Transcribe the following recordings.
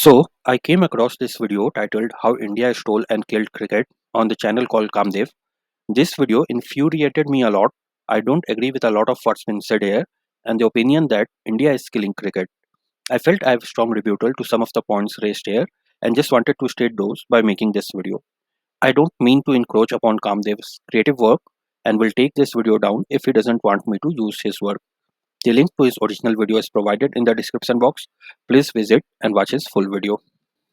So, I came across this video titled How India Stole and Killed Cricket on the channel called Kamdev. This video infuriated me a lot. I don't agree with a lot of what's been said here and the opinion that India is killing cricket. I felt I have strong rebuttal to some of the points raised here and just wanted to state those by making this video. I don't mean to encroach upon Kamdev's creative work and will take this video down if he doesn't want me to use his work. The link to his original video is provided in the description box. Please visit and watch his full video.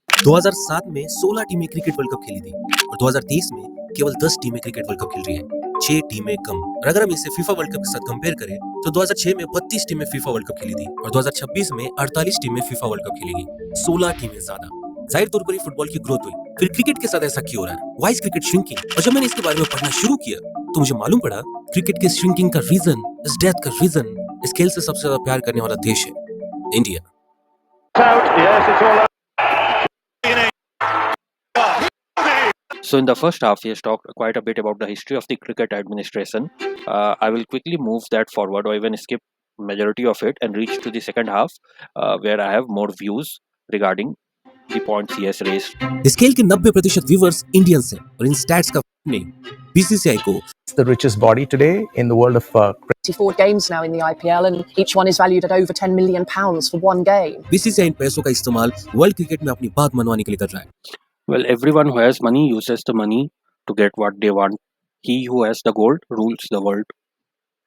2007 में 16 टीमें cricket world cup खेली थी और 2023 में केवल 10 टीमें cricket world cup खेल रही हैं, 6 टीमें कम। और अगर हम इसे फीफा वर्ल्ड कप के साथ कंपेयर करें तो 2006 में 32 टीमें फीफा वर्ल्ड कप खेली थी और 2026 में 48 टीमें फीफा वर्ल्ड कप खेलेगी, 16 टीमें ज्यादा। जाहिर तौर पर ही फुटबॉल की ग्रोथ हुई, फिर क्रिकेट के साथ ऐसा क्यों हो रहा है? Why is cricket shrinking? और जब मैंने इसके बारे में पढ़ना शुरू किया तो मुझे मालूम पड़ा क्रिकेट के श्रिंकिंग का रीजन, इस डेथ का रीजन, इस खेल से सबसे ज्यादा प्यार करने वाला देश है India. So in the first half, he has talked quite a bit about the history of the cricket administration. I will quickly move that forward or even skip majority of it and reach to the second half where I have more views regarding the points he has raised. इस खेल के 90% viewers Indians हैं और इन stats का नहीं BCCI को the richest body today in the world of cricket. 24 games now in the IPL and each one is valued at over 10 million pounds for one game. BCCI इन पैसों का इस्तेमाल world cricket में अपनी बात मनवाने के लिए कर रहा है। Well, everyone who has money uses the money to get what they want. He who has the gold rules the world.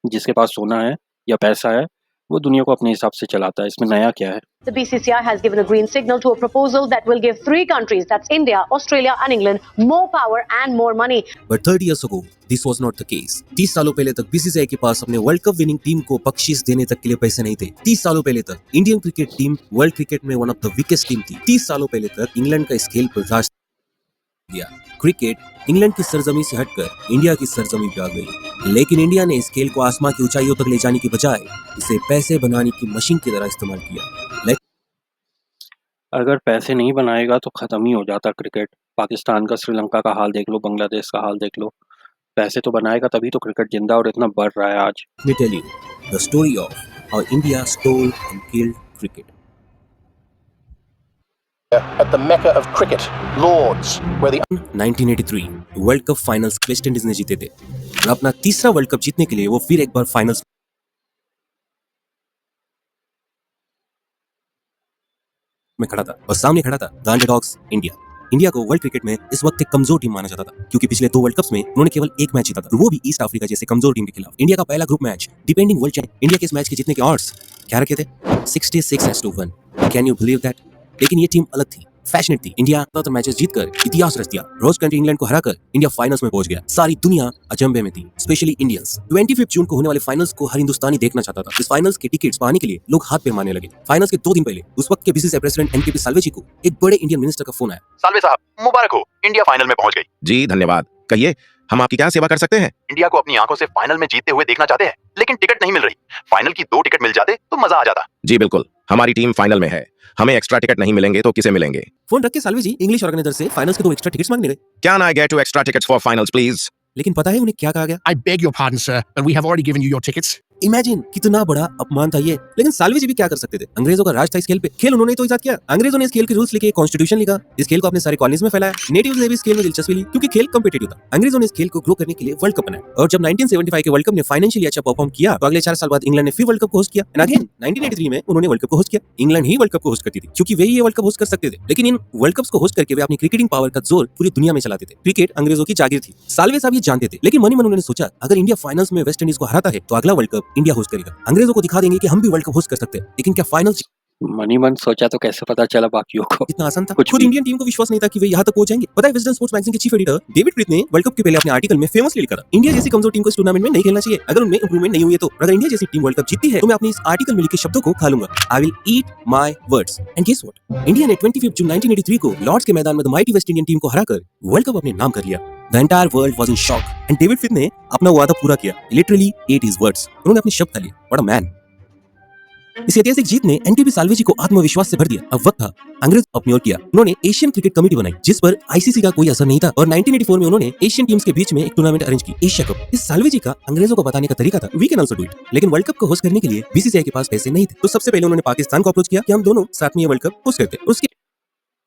जिसके पास सोना है या पैसा है वो दुनिया को अपने हिसाब से चलाता है। इसमें नया क्या है? The BCCI has given a green signal to a proposal that will give 3 countries, that's India, Australia and England, more power and more money. But 30 years ago, this was not the case. 30 सालों पहले तक BCCI के पास अपने world cup winning team को बख्शीश देने तक के लिए पैसे नहीं थे। 30 सालों पहले तक Indian cricket team world cricket में one of the weakest team थी। 30 सालों पहले तक इंग्लैंड का इस खेल पर राज दिया। क्रिकेट इंग्लैंड की सरजमी से हटकर इंडिया की सरजमी पे आ गई, लेकिन इंडिया ने इस खेल को आसमां की ऊंचाइयों तक ले जाने की बजाय इसे पैसे बनाने की मशीन की तरह इस्तेमाल किया। अगर पैसे नहीं बनाएगा तो खत्म ही हो जाता क्रिकेट। पाकिस्तान का, श्रीलंका का हाल देख लो, बांग्लादेश का हाल देख लो। पैसे तो बनाएगा तभी तो क्रिकेट जिंदा और इतना बढ़ रहा है आज। Let me tell you the story of how India stole and killed cricket. At the mecca of cricket, Lords, where the 1983 world cup finals West Indies ने जीते थे और अपना तीसरा वर्ल्ड कप जीतने के लिए वो फिर एक बार फाइनल्स में खड़ा था और सामने खड़ा था द अंडरडॉग्स इंडिया को वर्ल्ड क्रिकेट में इस वक्त एक कमजोर टीम माना जाता था क्योंकि पिछले 2 वर्ल्ड कप्स में उन्होंने केवल एक मैच जीता था, वो भी ईस्ट अफ्रीका जैसे कमजोर टीम के खिलाफ। इंडिया का पहला group match depending world champion India के इस मैच के जीतने के ऑड्स क्या रखे थे? 66-1। Can you believe that? लेकिन ये टीम अलग थी, पैशनेट थी। इंडिया तो मैचेस जीतकर इतिहास रच दिया। रोज कंट्री इंग्लैंड को हराकर इंडिया फाइनल्स में पहुंच गया। सारी दुनिया अचंभे में थी, स्पेशली इंडियंस। 25 जून को होने वाले फाइनल्स को हर हिंदुस्तानी देखना चाहता था। इस फाइनल्स के टिकट्स पाने के लिए लोग हाथ पे मारने लगे। फाइनल्स के 2 दिन पहले उस वक्त के बीसीसीआई प्रेसिडेंट एनकेपी साल्वे जी को एक बड़े इंडियन मिनिस्टर का फोन आया। साल्वे साहब, मुबारक हो, इंडिया फाइनल में पहुंच गई। जी धन्यवाद, कहिए हम आपकी क्या सेवा कर सकते हैं? इंडिया को अपनी आंखों से फाइनल में जीतते हुए देखना चाहते हैं, लेकिन टिकट नहीं मिल रही। फाइनल की 2 टिकट मिल जाते तो मजा आ जाता। जी बिल्कुल, हमारी टीम फाइनल में है। हमें एक्स्ट्रा टिकट नहीं मिलेंगे तो किसे मिलेंगे? फोन रख के साल्वे जी इंग्लिश ऑर्गेनाइजर से फाइनल्स के 2 एक्स्ट्रा टिकट्स मांगने लगे। Can I get 2 extra tickets for finals please? लेकिन पता है उन्हें क्या कहा गया? I beg your pardon, sir, but we have already given you your tickets. Imagine कितना बड़ा अपमान था ये। लेकिन साल्वे जी भी क्या कर सकते थे? अंग्रेजों का राज था इस खेल पे। खेल उन्होंने तो इजाद किया। अंग्रेजों ने इस खेल के रूल्स लिखे, कॉन्स्टिट्यूशन लिखा, इस खेल को अपने सारे कॉलोनीज में फैलाया। नेटिव्स ने भी इस खेल में दिलचस्पी ली क्योंकि खेल कॉम्पिटिटिव था। अंग्रेजों ने इस खेल को ग्रो करने के लिए वर्ल्ड कप बनाया और जब 1975 के वर्ल्ड कप ने फाइनेंशियली अच्छा परफॉर्म किया तो अगले 4 साल बाद इंग्लैंड ने फिर वर्ल्ड कप को होस्ट किया। एंड अगेन 1983 में उन्होंने वर्ल्ड कप को होस्ट किया। इंग्लैंड ही वर्ल्ड कप को होस्ट करती थी क्योंकि वे ही ये वर्ल्ड कप होस्ट कर सकते थे। लेकिन इन वर्ल्ड कप्स को होस्ट करके वे अपनी क्रिकेटिंग पावर का जोर पूरी दुनिया में चलाते थे। क्रिकेट अंग्रेजों की जागीर थी। साल्वे साहब ये जानते थे, लेकिन मन ही मन उन्होंने सोचा अगर इंडिया फाइनल्स में वेस्ट इंडीज को हराता है तो अगला वर्ल्ड कप इंडिया होस्ट करेगा। अंग्रेजों को दिखा देंगे कि हम भी वर्ल्ड कप होस्ट कर सकते हैं। लेकिन क्या फाइनल्स मनी मन सोचा तो कैसे पता चला बाकियों को? इतना आसान था? कुछ खुद भी। इंडियन टीम को विश्वास नहीं था कि वे यहाँ तक पहुंच जाएंगे। पता है विजडन स्पोर्ट्स मैगजीन के चीफ एडिटर डेविड प्रीत ने वर्ल्ड कप के पहले अपने आर्टिकल में फेमसली लिखा था, इंडिया जैसी कमजोर टीम को इस टूर्नामेंट में नहीं खेलना चाहिए अगर उनमें इंप्रूवमेंट नहीं हुई है तो। अगर इंडिया जैसी टीम वर्ल्ड कप जीतती है तो मैं अपने इस आर्टिकल में लिखे शब्दों को खा लूंगा। I will eat my words. And guess what? India ने 25 जून 1983 को लॉर्ड्स के मैदान में the mighty West Indian team को हराकर वर्ल्ड कप अपने नाम कर लिया। The entire world was in shock and David प्रीत ने अपना वादा पूरा किया। Literally ate his words. उन्होंने अपने शब्द खा लिए। What a man! इस ऐतिहासिक जीत ने एनकेपी साल्वे जी को आत्मविश्वास से भर दिया। अब वक्त था अंग्रेज अपनी ओर किया। उन्होंने एशियन क्रिकेट कमेटी बनाई जिस पर आईसीसी का कोई असर नहीं था और 1984 में उन्होंने एशियन टीम्स के बीच में एक टूर्नामेंट अरेंज की, एशिया कप। इस साल्वे जी का अंग्रेजों को बताने का तरीका था we can also do it. लेकिन वर्ल्ड कप को होस्ट करने के लिए बीसीसीआई के पास पैसे नहीं थे तो सबसे पहले उन्होंने पाकिस्तान को अप्रोच किया कि हम दोनों साथ में ये वर्ल्ड कप होस्ट करते हैं। उसके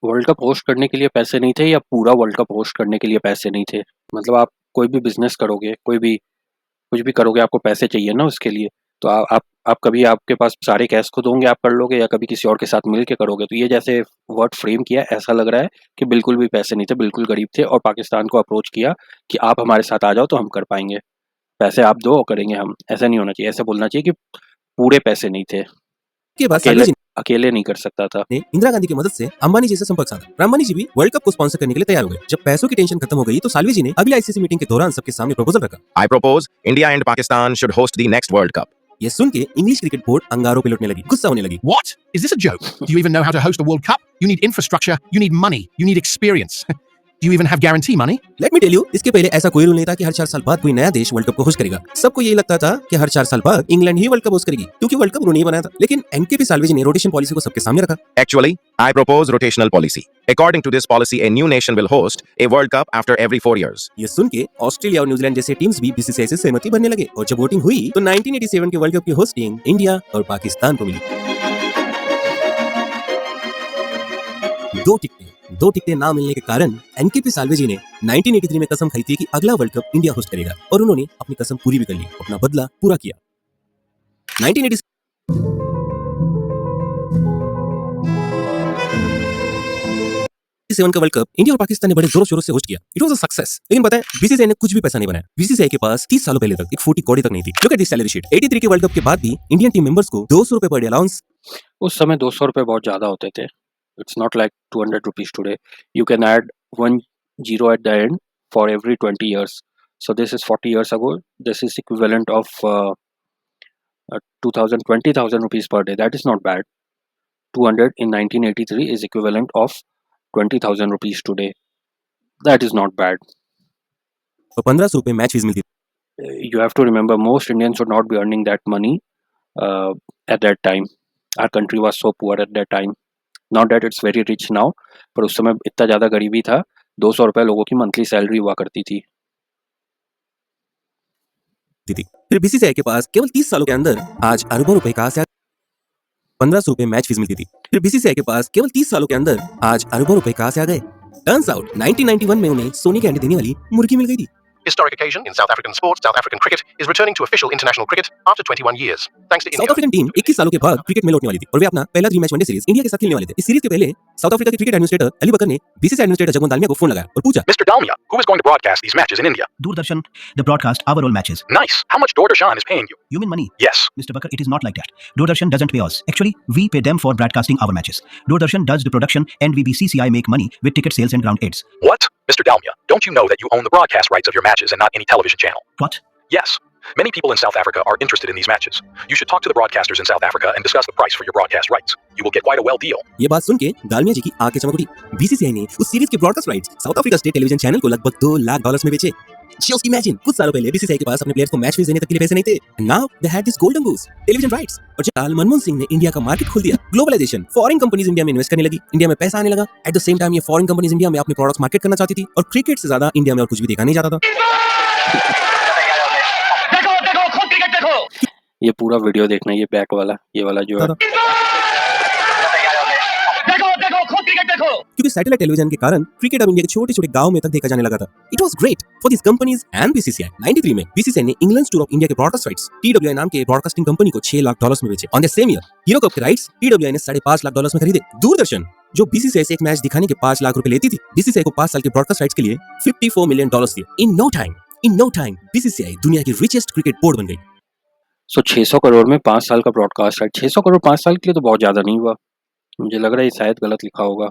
वर्ल्ड कप होस्ट करने के लिए पैसे नहीं थे या पूरा वर्ल्ड कप होस्ट करने के लिए पैसे नहीं थे? मतलब आप कोई भी बिजनेस करोगे, कोई भी कुछ भी करोगे, आपको पैसे चाहिए ना उसके लिए। तो आप कभी आपके पास सारे कैश खुद होंगे आप कर लोगे, या कभी किसी और के साथ मिल के करोगे? तो ये जैसे वर्ड फ्रेम किया, ऐसा लग रहा है कि बिल्कुल भी पैसे नहीं थे, बिल्कुल गरीब थे, और पाकिस्तान को अप्रोच किया कि आप हमारे साथ आ जाओ तो हम कर पाएंगे, पैसे आप दो और करेंगे हम। ऐसा नहीं होना चाहिए, ऐसा बोलना चाहिए कि पूरे पैसे नहीं थे, के बाद अकेले सालवे जी अकेले नहीं कर सकता था। ने इंदिरा गांधी की मदद से अंबानी जी से संपर्क साधा। अंबानी जी भी वर्ल्ड कप को स्पॉन्सर करने के लिए तैयार हो गए। जब पैसों की टेंशन खत्म हो गई तो सालवे जी ने अगली आईसीसी मीटिंग के दौरान सबके सामने प्रपोजल रखा। I propose India and Pakistan should host the next World Cup. ये सुन के इंग्लिश क्रिकेट बोर्ड अंगारों पे लुटने लगी, गुस्सा होने लगी। What? Is this a joke? Do you even know how to host a World Cup? You need infrastructure, you need money, you need experience. Do you even have guarantee money? Let me tell you, इसके पहले ऐसा कोई rule नहीं था कि हर 4 साल बाद कोई नया देश वर्ल्ड कप को होस्ट करेगा। सबको यही लगता था कि हर 4 साल बाद इंग्लैंड ही वर्ल्ड कप होस्ट करेगी, क्योंकि वर्ल्ड कप उन्होंने ही बनाया था। लेकिन एनकेपी साल्वे जी ने रोटेशन पॉलिसी को सबके सामने रखा। Actually, I propose rotational policy. According to this policy, a new nation will host a World Cup after every 4 years. ये सुन के ऑस्ट्रेलिया और न्यूजीलैंड जैसे टीम्स भी बीसीसीआई से सहमति बनने लगे, और जब वोटिंग हुई तो 1987 के वर्ल्ड कप की होस्टिंग इंडिया और पाकिस्तान को मिली। दो टिकटें ना मिलने के कारण एनकेपी साल्वे जी ने 1983 में कसम खाई थी कि अगला वर्ल्ड कप इंडिया होस्ट करेगा, और उन्होंने अपनी कसम पूरी भी कर ली, अपना बदला पूरा किया। 1987 का वर्ल्ड कप इंडिया और पाकिस्तान ने बड़े जोरों शोरों से होस्ट किया। It was a success. लेकिन पता है, बीसीसीआई ने कुछ भी पैसा नहीं बनाया। बीसीसीआई के पास 30 सालों पहले तक एक फूटी कौड़ी तक नहीं थी। Look at this salary sheet. 83 के वर्ल्ड कप के बाद भी इंडियन टीम मेंबर्स को 200 रुपए पर डे अलाउंस। उस समय 200 रुपये बहुत ज़्यादा होते थे। It's not like 200 rupees today. You can add 1 zero at the end for every 20 years. So this is 40 years ago. This is equivalent of 20,000 rupees per day. That is not bad. 200 in 1983 is equivalent of 20,000 rupees today. That is not bad. और 1500 रुपए match fees मिलती थी। You have to remember, most Indians should not be earning that money at that time. Our country was so poor at that time. Not that it's very rich now, पर उस समय इतना ज़्यादा गरीबी था। 200 रुपये लोगों की मंथली सैलरी हुआ करती थी। फिर बीसीसीआई के पास केवल 30 सालों के अंदर आज अरबों रुपए कहां से आ 1500 रुपए मैच फीस मिलती थी। फिर बीसीसीआई के पास केवल 30 सालों के अंदर आज अरबों रुपए कहां से आ गए? टर्न्स आउट 1991 में उन्हें सोने के अंडे देने वाली मुर्गी मिल गई थी। Historic occasion in South African sports, South African cricket is returning to official international cricket after 21 years. Thanks to south India. African team 21 सालों के बाद क्रिकेट में लौटने वाली थी, और वे अपना पहला 3 मैच वनडे सीरीज इंडिया के साथ खेलने वाले थे। इस सीरीज के पहले साउथ अफ्रीका के क्रिकेट एडमिनिस्ट्रेटर अली बकर ने बीसीसीआई एडमिनिस्ट्रेटर जगमोहन दालमिया को फोन लगाया और पूछा, Mr. Dalmia, who is going to broadcast these matches in India? Doordarshan, they broadcast our all matches. Nice. How much Doordarshan is paying you? You mean money? Yes. Mr. Bakar, it is not like that. Doordarshan doesn't pay us. Actually, we pay them for broadcasting our matches. Doordarshan does the production and we BCCI make money with ticket sales and ground ads. What? Mr. Dalmia, don't you know that you own the broadcast rights of your matches and not any television channel? What? Yes. Many people in South Africa are interested in these matches. You should talk to the broadcasters in South Africa and discuss the price for your broadcast rights. You will get quite a well deal. ये बात सुन के दालमिया जी की आंखें चमक उठी। BCCI ने उस series के broadcast rights south Africa state television channel को लगभग $2 लाख में बेचे। Just imagine, कुछ सालों पहले बीसीसीआई के पास अपने प्लेयर्स को मैच फीस देने तक के लिए पैसे नहीं थे। Now they had this golden goose, television rights. और जब मनमोहन सिंह ने इंडिया का मार्केट खोल दिया, ग्लोबलाइजेशन, फॉरेन कंपनीज इंडिया में इन्वेस्ट करने लगी, इंडिया में पैसा आने लगा। एट द सेम टाइम ये फॉरेन कंपनीज इंडिया में अपने प्रोडक्ट्स मार्केट करना चाहती थी, और क्रिकेट से ज्यादा इंडिया में और कुछ भी देखा नहीं जाता था। ये पूरा वीडियो देखना, ये बैक वाला, ये वाला जो है। क्योंकि सैटेलाइट टेलीविजन के कारण क्रिकेट अब इंडिया के छोटे-छोटे गांव में तक देखा जाने लगा था। It was great for this companies and BCCI. 93 में बीसीसीआई ने इंग्लैंड टूर ऑफ इंडिया के ब्रॉडकास्ट राइट्स TWI नाम के ब्रॉडकास्टिंग कंपनी को $6 लाख में बेचे। On the same year hero cup के राइट्स TWI ने $5.5 लाख में खरीदे। दूरदर्शन, जो बीसीसीआई से एक मैच दिखाने के $5 लाख लेती थी, बीसीसीआई को 5 साल के ब्रॉडकास्ट राइट्स के लिए $54 मिलियन दिए। इन नो टाइम बीसीसीआई दुनिया की रिचेस्ट क्रिकेट बोर्ड बन गई। सो 600 करोड़ में 5 साल का ब्रॉडकास्ट राइट। 600 करोड़ 5 साल के लिए तो बहुत ज़्यादा नहीं हुआ। मुझे लग रहा है ये शायद गलत लिखा होगा,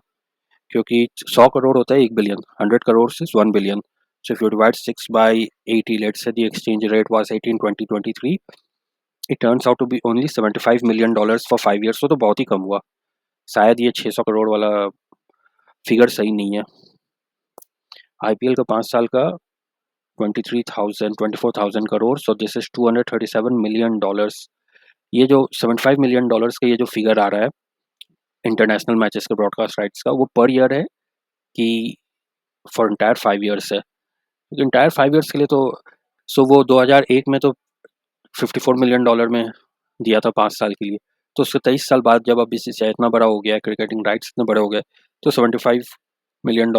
क्योंकि 100 करोड़ होता है 1 billion, 100 crore is 1 billion. So if you divide 6 by 80, let's say the exchange rate was 18, 20, 23, it turns out to be only $75 million for 5 years. तो बहुत ही कम हुआ। शायद ये 600 करोड़ वाला फिगर सही नहीं है। IPL का 5 साल का 24,000 crore, so this is $237 million. ये जो $75 million का ये जो फिगर आ रहा है इंटरनेशनल मैचेस के ब्रॉडकास्ट राइट्स का, वो पर ईयर है कि फॉर इंटायर 5 ईयर्स है? इंटायर 5 ईयर्स के लिए तो वो 2001 में तो $54 मिलियन में दिया था 5 साल के लिए। तो उसके 23 साल बाद जब अब बीसीसीआई इतना बड़ा हो गया, क्रिकेटिंग राइट्स इतने बड़े हो गए, तो $75 मिलियन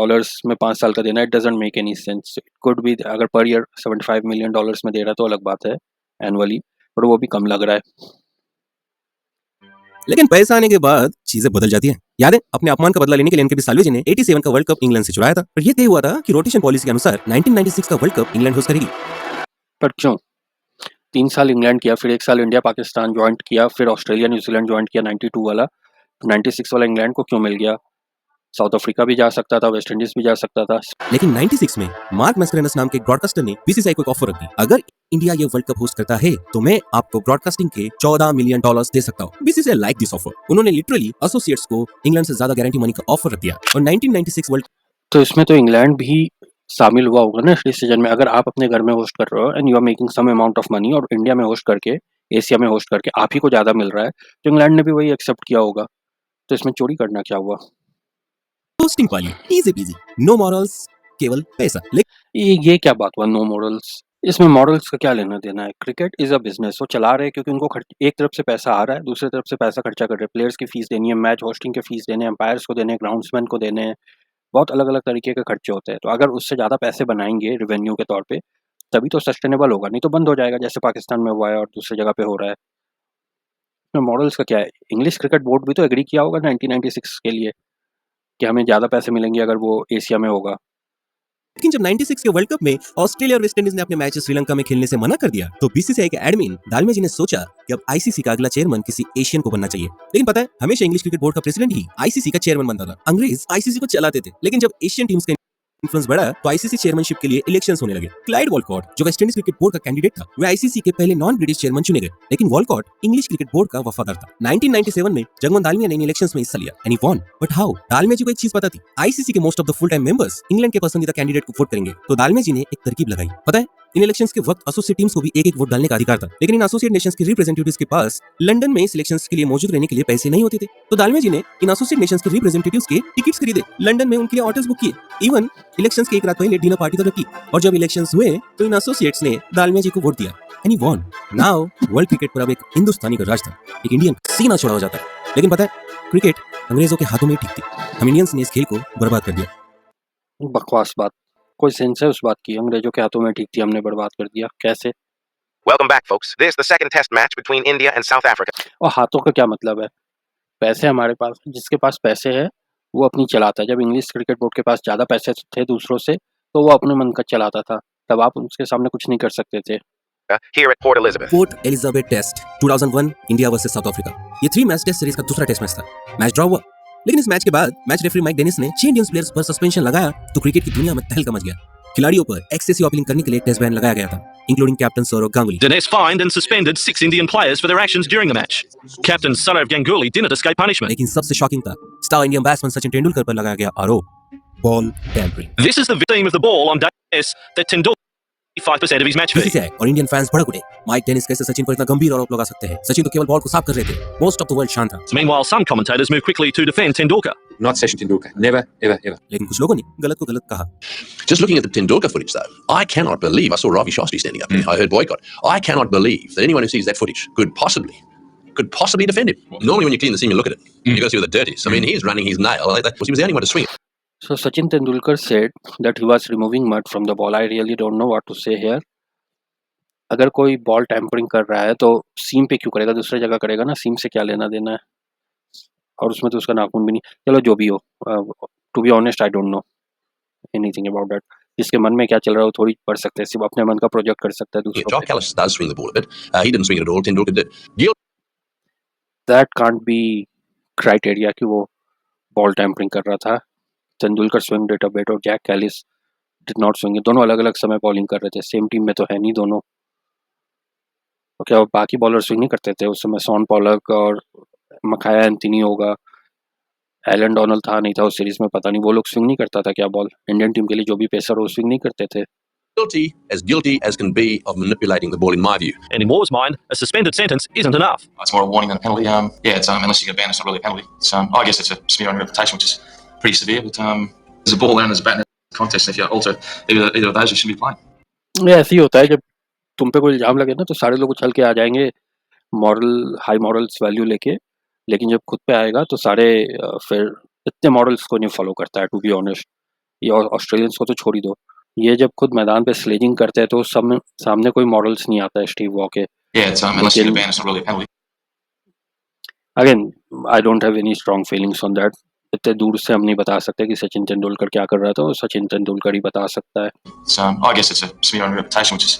में 5 साल का देना, it doesn't make any sense. It could be, अगर पर ईयर $75 मिलियन में दे रहा है तो अलग बात है एनुअली, बट वो भी कम लग रहा है। लेकिन पैसा आने के बाद चीजें बदल जाती हैं। याद है अपने अपमान का बदला लेने के लिए एनके साल्वे जी ने 87 का वर्ल्ड कप इंग्लैंड से चुराया था, पर यह तय हुआ था कि रोटेशन पॉलिसी के अनुसार 1996 का वर्ल्ड कप इंग्लैंड होस्ट करेगी। पर क्यों? 3 साल इंग्लैंड किया, फिर 1 साल इंडिया पाकिस्तान ज्वाइंट किया, फिर ऑस्ट्रेलिया न्यूजीलैंड ज्वाइंट किया 92 वाला, 96 वाला इंग्लैंड को क्यों मिल गया? साउथ अफ्रीका भी जा सकता था, वेस्ट इंडीज भी जा सकता था। लेकिन 96 में मार्क मैस्करेनस नाम के ब्रॉडकास्टर ने बीसीसीआई को एक ऑफर रख दी, अगर इंडिया ये वर्ल्ड कप होस्ट करता है तो मैं आपको ब्रॉडकास्टिंग के $14 मिलियन दे सकता हूँ। BCCI like this offer. उन्होंने लिटरली एसोसिएट्स को इंग्लैंड से ज्यादा गारंटी मनी का ऑफर रख दिया और 1996 वर्ल्ड तो इसमें तो इंग्लैंड भी शामिल हुआ होगा ना इस डिसीजन में। अगर आप अपने घर में होस्ट कर रहे हो and you are making some amount of money और इंडिया में होस्ट करके, एशिया में होस्ट करके आप ही को ज्यादा मिल रहा है, तो इंग्लैंड ने भी वही एक्सेप्ट किया होगा। तो इसमें चोरी करना क्या हुआ? होस्टिंग वाली इजी पीजी, नो मॉरल्स, केवल पैसा। ये क्या बात हुआ, नो मॉडल्स? इसमें मॉडल्स का क्या लेना देना है? क्रिकेट इज अ बिजनेस, वो चला रहे हैं क्योंकि उनको एक तरफ से पैसा आ रहा है, दूसरी तरफ से पैसा खर्चा कर रहे हैं। प्लेयर्स की फीस देनी है, मैच होस्टिंग के फीस देने हैं, एम्पायर्स को देने हैं, ग्राउंड्समैन को देने हैं, बहुत अलग अलग तरीके के खर्चे होते हैं। तो अगर उससे ज़्यादा पैसे बनाएंगे रेवेन्यू के तौर पे, तभी तो सस्टेनेबल होगा, नहीं तो बंद हो जाएगा, जैसे पाकिस्तान में हुआ है और दूसरी जगह पे हो रहा है। मॉडल्स का क्या है? इंग्लिश क्रिकेट बोर्ड भी तो एग्री किया होगा 1996 के लिए कि हमें ज़्यादा पैसे मिलेंगे अगर वो एशिया में होगा। लेकिन जब 96 के वर्ल्ड कप में ऑस्ट्रेलिया और वेस्ट इंडीज ने अपने मैचेस श्रीलंका में खेलने से मना कर दिया, तो बीसीसीआई के एडमिन दालमे जी ने सोचा कि अब आईसीसी का अगला चेयरमैन किसी एशियन को बनना चाहिए। लेकिन पता है, हमेशा इंग्लिश क्रिकेट बोर्ड का प्रेसिडेंट ही आईसीसी का चेयरमैन बनता था। अंग्रेज आईसीसी को चलाते थे, लेकिन जब एशियन टीम्स का इन्फ्लुएंस बढ़ा तो आईसीसी चेयरमैनशिप के लिए इलेक्शंस होने लगे। क्लाइड वॉलकॉट, जो वेस्ट इंडीज क्रिकेट बोर्ड का कैंडिडेट था, वे आईसीसी के पहले नॉन ब्रिटिश चेयरमैन चुने गए। लेकिन वॉलकॉट इंग्लिश क्रिकेट बोर्ड का वफादार था। 1997 में जगमोहन दालमिया ने इन इलेक्शंस में हिस्सा लिया and he won. But how? Dalmiya ji को एक चीज पता थी, आईसीसी के most of the full time members England के पसंदीदा कैंडिडेट को वोट करेंगे। तो दालमिया जी ने एक तरकीब लगाई। पता है, इन इलेक्शंस के वक्त एसोसिएट टीम्स को भी एक वोट डालने का अधिकार था, लेकिन इन एसोसिएट नेशंस के रिप्रेजेंटेटिव्स के पास लंदन में इस इलेक्शंस के लिए मौजूद रहने के लिए पैसे नहीं होते थे। तो दालमिया जी ने इन एसोसिएट नेशंस के रिप्रेजेंटेटिव्स के टिकट्स खरीदे, लंदन में उनके लिए होटल्स बुक किए, इवन इलेक्शंस के एक रात पहले डिनर पार्टी तक रखी। और जब इलेक्शंस हुए तो इन एसोसिएट्स ने दालमिया जी को वोट दिया and he won. Now world cricket पर अब एक हिंदुस्तानी का राज था, एक इंडियन सीना चढ़ा हो जाता है। लेकिन पता है, क्रिकेट अंग्रेजों के हाथों में ठीक थी, हम इंडियंस ने इस खेल को बर्बाद कर दिया। बकवास बात, कोई सेंस है उस बात की? अंग्रेजों के हाथों में ठीक थी, हमने बर्बाद कर दिया, कैसे? Welcome back, folks. This is the second test match between India and South Africa. और हाथों का क्या मतलब है? पैसे हमारे पास, जिसके पास पैसे है वो अपनी चलाता है। जब इंग्लिश क्रिकेट बोर्ड के पास ज़्यादा पैसे थे दूसरों से, तो वो अपने मन का चलाता था, तब आप उसके सामने कुछ नहीं कर सकते थे। Here at Port Elizabeth. Port Elizabeth test 2001 India versus South Africa. ये 3 मैच टेस्ट सीरीज का दूसरा टेस्ट मैच था। मैच ड्रॉ हुआ, लेकिन इस मैच के बाद मैच रेफरी माइक डेनिस ने 6 इंडियन प्लेयर्स पर सस्पेंशन लगाया तो क्रिकेट की दुनिया में तहलका मच गया। खिलाड़ियों पर एक्सेसिव अपीलिंग करने के लिए टेस्ट बैन लगाया गया था, including captain Saurav Ganguly. Dinesh fined and suspended 6 Indian players for their actions during the match. Captain Saurav Ganguly didn't escape punishment. लेकिन सबसे शॉकिंग था star Indian batsman Sachin Tendulkar पर लगाया गया आरोप, ball tampering. This is the theme of the ball on day S that Tendulkar 5% of his match fee. BCCI और Indian fans भड़क उठे। माइक डेनिस कैसे सचिन पर इतना गंभीर आरोप लगा सकते हैं? सचिन तो केवल बॉल को साफ कर रहे थे। मोस्ट ऑफ द वर्ल्ड शांत था। Meanwhile, some commentators move quickly to defend Tendulkar. Not Sachin Tendulkar. Never, ever, ever. लेकिन कुछ लोगों ने गलत को गलत कहा। Just looking at the Tendulkar footage, though, I cannot believe I saw Ravi Shastri standing up there. I heard boycott. I cannot believe that anyone who sees that footage could possibly defend him. Normally, when you clean the seam, you look at it. You go see where the dirt is. I mean, he's running his nail. He was the only one to swing it. So Sachin Tendulkar said that he was removing mud from the ball. I really don't know what to say here. अगर कोई ball tampering कर रहा है तो सीम पे क्यों करेगा, दूसरी जगह करेगा ना। सीम से क्या लेना देना है? और उसमें तो उसका नाखून भी नहीं। चलो जो भी हो, to be honest I don't know anything about that. जिसके मन में क्या चल रहा है वो थोड़ी पढ़ सकते हैं, सिर्फ अपने मन का प्रोजेक्ट कर सकता है दूसरों पे। Jock Callis does swing the ball a bit. He didn't swing it at all. Tendulkar did. Gill. That can't be criteria कि वो बॉल टैम्परिंग कर रहा था। Tendulkar swing it a bit और Jack Kallis did not swing it. दोनों अलग अलग समय बॉलिंग कर रहे थे, सेम टीम में तो है नहीं दोनों। तो क्या बाकी बॉलर स्विंग नहीं करते थे उस समय? सॉन पॉलक और मखाया एंथनी होगा, एलन डोनाल्ड था नहीं था उस सीरीज में, पता नहीं वो लोग स्विंग नहीं करता था क्या बॉल? इंडियन टीम के लिए जो भी पेसर वो स्विंग नहीं करते थे। Guilty as can be of manipulating the ball, in my view. And in Moore's mind, a suspended sentence isn't enough. It's more a warning than a penalty. Yeah, it's unless you get banned, it's not really a penalty. It's, I guess it's a smear on your reputation, which is pretty severe. But there's a ball and there's a bat in the contest. If you alter either of those, you shouldn't be playing. ये ऐसे ही होता है, जब तुम पे कोई इल्जाम लगे ना तो सारे लोग उछल के आ जाएंगे मॉरल हाई मॉरल्स वैल्यू लेके, लेकिन जब खुद पे आएगा तो सारे फिर इतने मॉडल्स को नहीं फॉलो करता है, टू बी ऑनेस्ट। ये ऑस्ट्रेलियंस को तो छोड़ ही दो, ये जब खुद मैदान पे स्लेजिंग करते हैं तो सामने कोई मॉडल्स नहीं आता है स्टीव वॉ के। Yeah, it's unless you get a ban, it's not really a penalty. Again I don't have any strong feelings on that. इतने दूर से हम नहीं बता सकते कि सचिन तेंदुलकर क्या कर रहा था, और सचिन तेंदुलकर ही बता सकता है। So I guess it's a smear on reputation, which is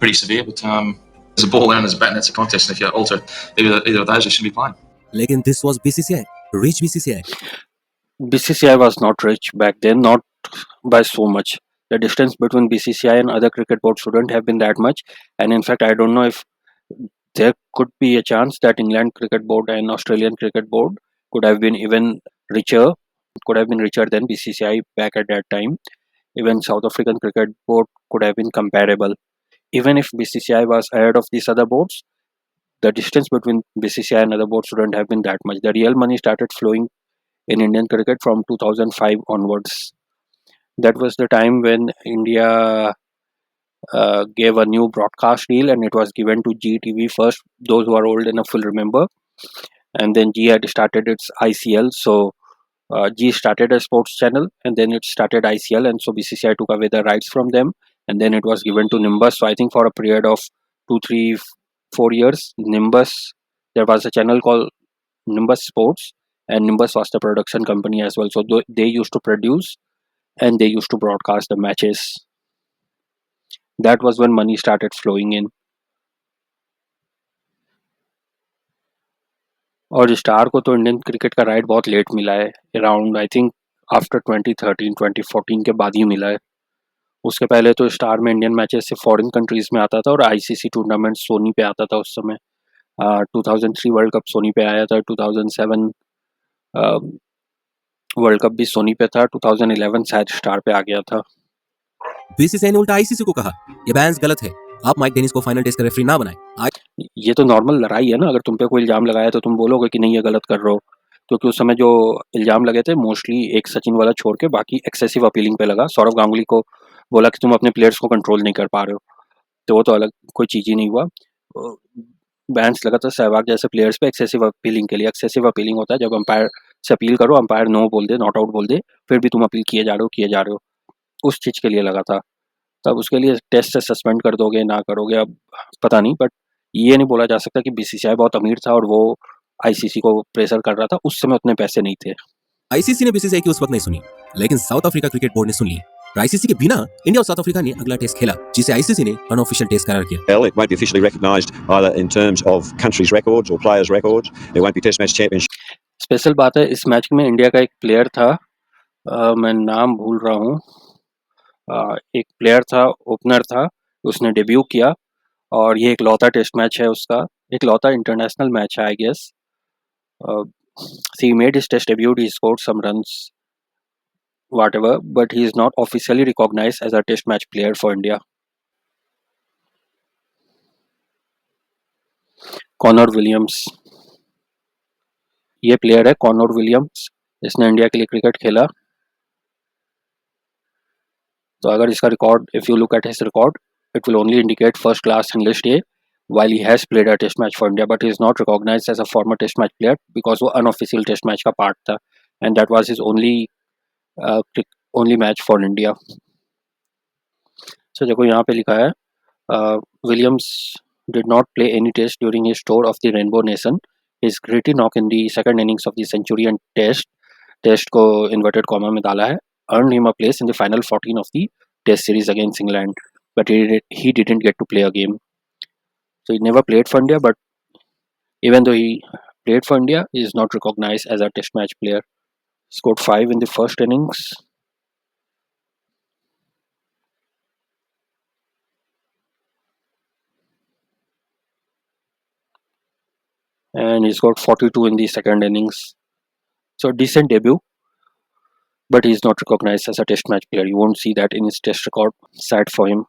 pretty severe. But there's a ball and there's a bat, and that's a contest. And if you alter either of those, you shouldn't be playing. लेकिन this was BCCI, rich BCCI. BCCI was not rich back then, not by so much. The distance between BCCI and other cricket boards shouldn't have been that much. And in fact, I don't know if there could be a chance that England Cricket Board and Australian Cricket Board could have been even richer, than BCCI back at that time. Even South African Cricket Board could have been comparable. Even if BCCI was ahead of these other boards, the distance between BCCI and other boards shouldn't have been that much. The real money started flowing in Indian cricket from 2005 onwards. That was the time when India gave a new broadcast deal, and it was given to GTV first. Those who are old enough will remember. And then G had started its ICL, so G started a sports channel, and then it started ICL, and so BCCI took away the rights from them, and then it was given to Nimbus. So I think for a period of 2, 3, 4 years, Nimbus, there was a channel called Nimbus Sports, and Nimbus was the production company as well. So they used to produce and they used to broadcast the matches. That was when money started flowing in. और star को तो Indian cricket का right बहुत late मिला है, around I think after 2013 2014 के बाद ही मिला है। उसके पहले तो स्टार में इंडियन मैचेस से फॉरेन कंट्रीज में आता था, और आईसीसी टूर्नामेंट सोनी पे आता था उस समय। 2003 वर्ल्ड कप सोनी पे आया था, 2007 वर्ल्ड कप भी सोनी पे था, 2011 शायद स्टार पे आ गया था। बीसीसीआई ने उल्टा आईसीसी को कहा ये बैन्स गलत है, आप माइक डेनिस को फाइनल टेस्ट का रेफरी ना बनाएं। ये तो नॉर्मल लड़ाई है ना, अगर तुम पे कोई इल्जाम लगाया तो तुम बोलोगे कि नहीं ये गलत कर रहे हो, क्योंकि उस समय जो इल्जाम लगे थे मोस्टली एक सचिन वाला छोड़ के बाकी एक्सेसिव अपीलिंग पे लगा। सौरव गांगुली को बोला कि तुम अपने प्लेयर्स को कंट्रोल नहीं कर पा रहे हो, तो वो तो अलग कोई चीज़ ही नहीं हुआ। बैन्स लगा था सहवाग जैसे प्लेयर्स पे एक्सेसिव अपीलिंग के लिए। एक्सेसिव अपीलिंग होता है जब अंपायर से अपील करो, अंपायर नो बोल दे, नॉट आउट बोल दे, फिर भी तुम अपील किए जा रहे हो, उस चीज़ के लिए लगा था। तब उसके लिए टेस्ट से सस्पेंड कर दोगे ना करोगे, अब पता नहीं, बट ये नहीं बोला जा सकता कि बीसीसीआई बहुत अमीर था और वो आईसीसी को प्रेशर कर रहा था। उस समय उतने पैसे नहीं थे। आईसीसी ने बीसीसीआई की उस वक्त नहीं सुनी, लेकिन साउथ अफ्रीका क्रिकेट बोर्ड ने सुन ली। आईसीसी के बिना इंडिया और साउथ अफ्रीका ने अगला टेस्ट खेला, जिसे आईसीसी ने अनऑफिशियल टेस्ट करार किया। It won't be officially recognised either in terms of countries' records or players' records. There won't be Test Match Championship. Special बात है इस मैच में इंडिया का एक प्लेयर था, मैं नाम भूल रहा हूँ, एक प्लेयर था, ओपनर था, उसने डेब्यू किया, और ये एक लौता टेस्ट मैच है उसका, एक लौता इंटरनेशनल मैच है I guess. he made his test debut, he scored some runs, whatever, but he is not officially recognized as a test match player for India. Connor Williams, ये player है Connor Williams, इसने India के लिए cricket खेला। तो अगर इसका record, if you look at his record, it will only indicate first class in list A, while he has played a test match for India, but he is not recognized as a former test match player because वो unofficial test match का part था, and that was his only match for India. So देखो यहाँ पे लिखा है, Williams did not play any test during his tour of the Rainbow Nation. His gritty knock in the second innings of the Centurion test को inverted comma में डाला है, earned him a place in the final 14 of the test series against England, but he didn't get to play a game. So he never played for India, but even though he played for India, he is not recognized as a test match player. Scored 5 in the first innings. And he scored 42 in the second innings. So decent debut, but he is not recognized as a test match player. You won't see that in his test record. Sad for him.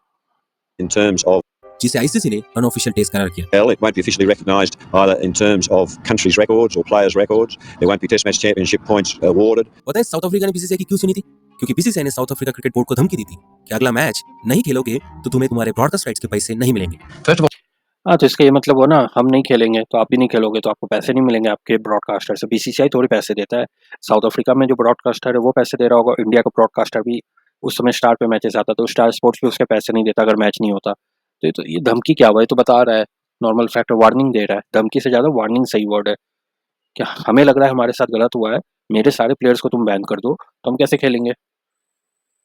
In terms of जिसे ICC ने unofficial test करार किया। it won't be officially recognised either in terms of countries' records or players' records. There won't be Test Match Championship points awarded. पता है south Africa ने BCCI की क्यों सुनी थी? क्योंकि बीसीसीआई ने साउथ अफ्रीका क्रिकेट बोर्ड को धमकी दी थी कि अगला मैच नहीं खेलोगे तो तुम्हें तुम्हारे ब्रॉडकास्ट राइट्स के पैसे नहीं मिलेंगे। First of all, हाँ, तो इसका ये मतलब हुआ ना, हम नहीं खेलेंगे तो आप भी नहीं खेलोगे, तो आपको पैसे नहीं मिलेंगे आपके ब्रॉडकास्टर से। बीसीसीआई थोड़ी पैसे देता है। साउथ अफ्रीका में जो ब्रॉडकास्टर है वो पैसे दे रहा होगा, इंडिया का ब्रॉडकास्टर भी उस समय स्टार पे मैचेस आता तो स्टार स्पोर्ट्स भी उसके पैसे नहीं देता अगर मैच नहीं होता। तो ये धमकी क्या हुआ? ये तो बता रहा है, नॉर्मल फैक्ट, वार्निंग दे रहा है। धमकी से ज़्यादा वार्निंग सही वर्ड है। क्या हमें लग रहा है हमारे साथ गलत हुआ है, मेरे सारे प्लेयर्स को तुम बैन कर दो, तो हम कैसे खेलेंगे?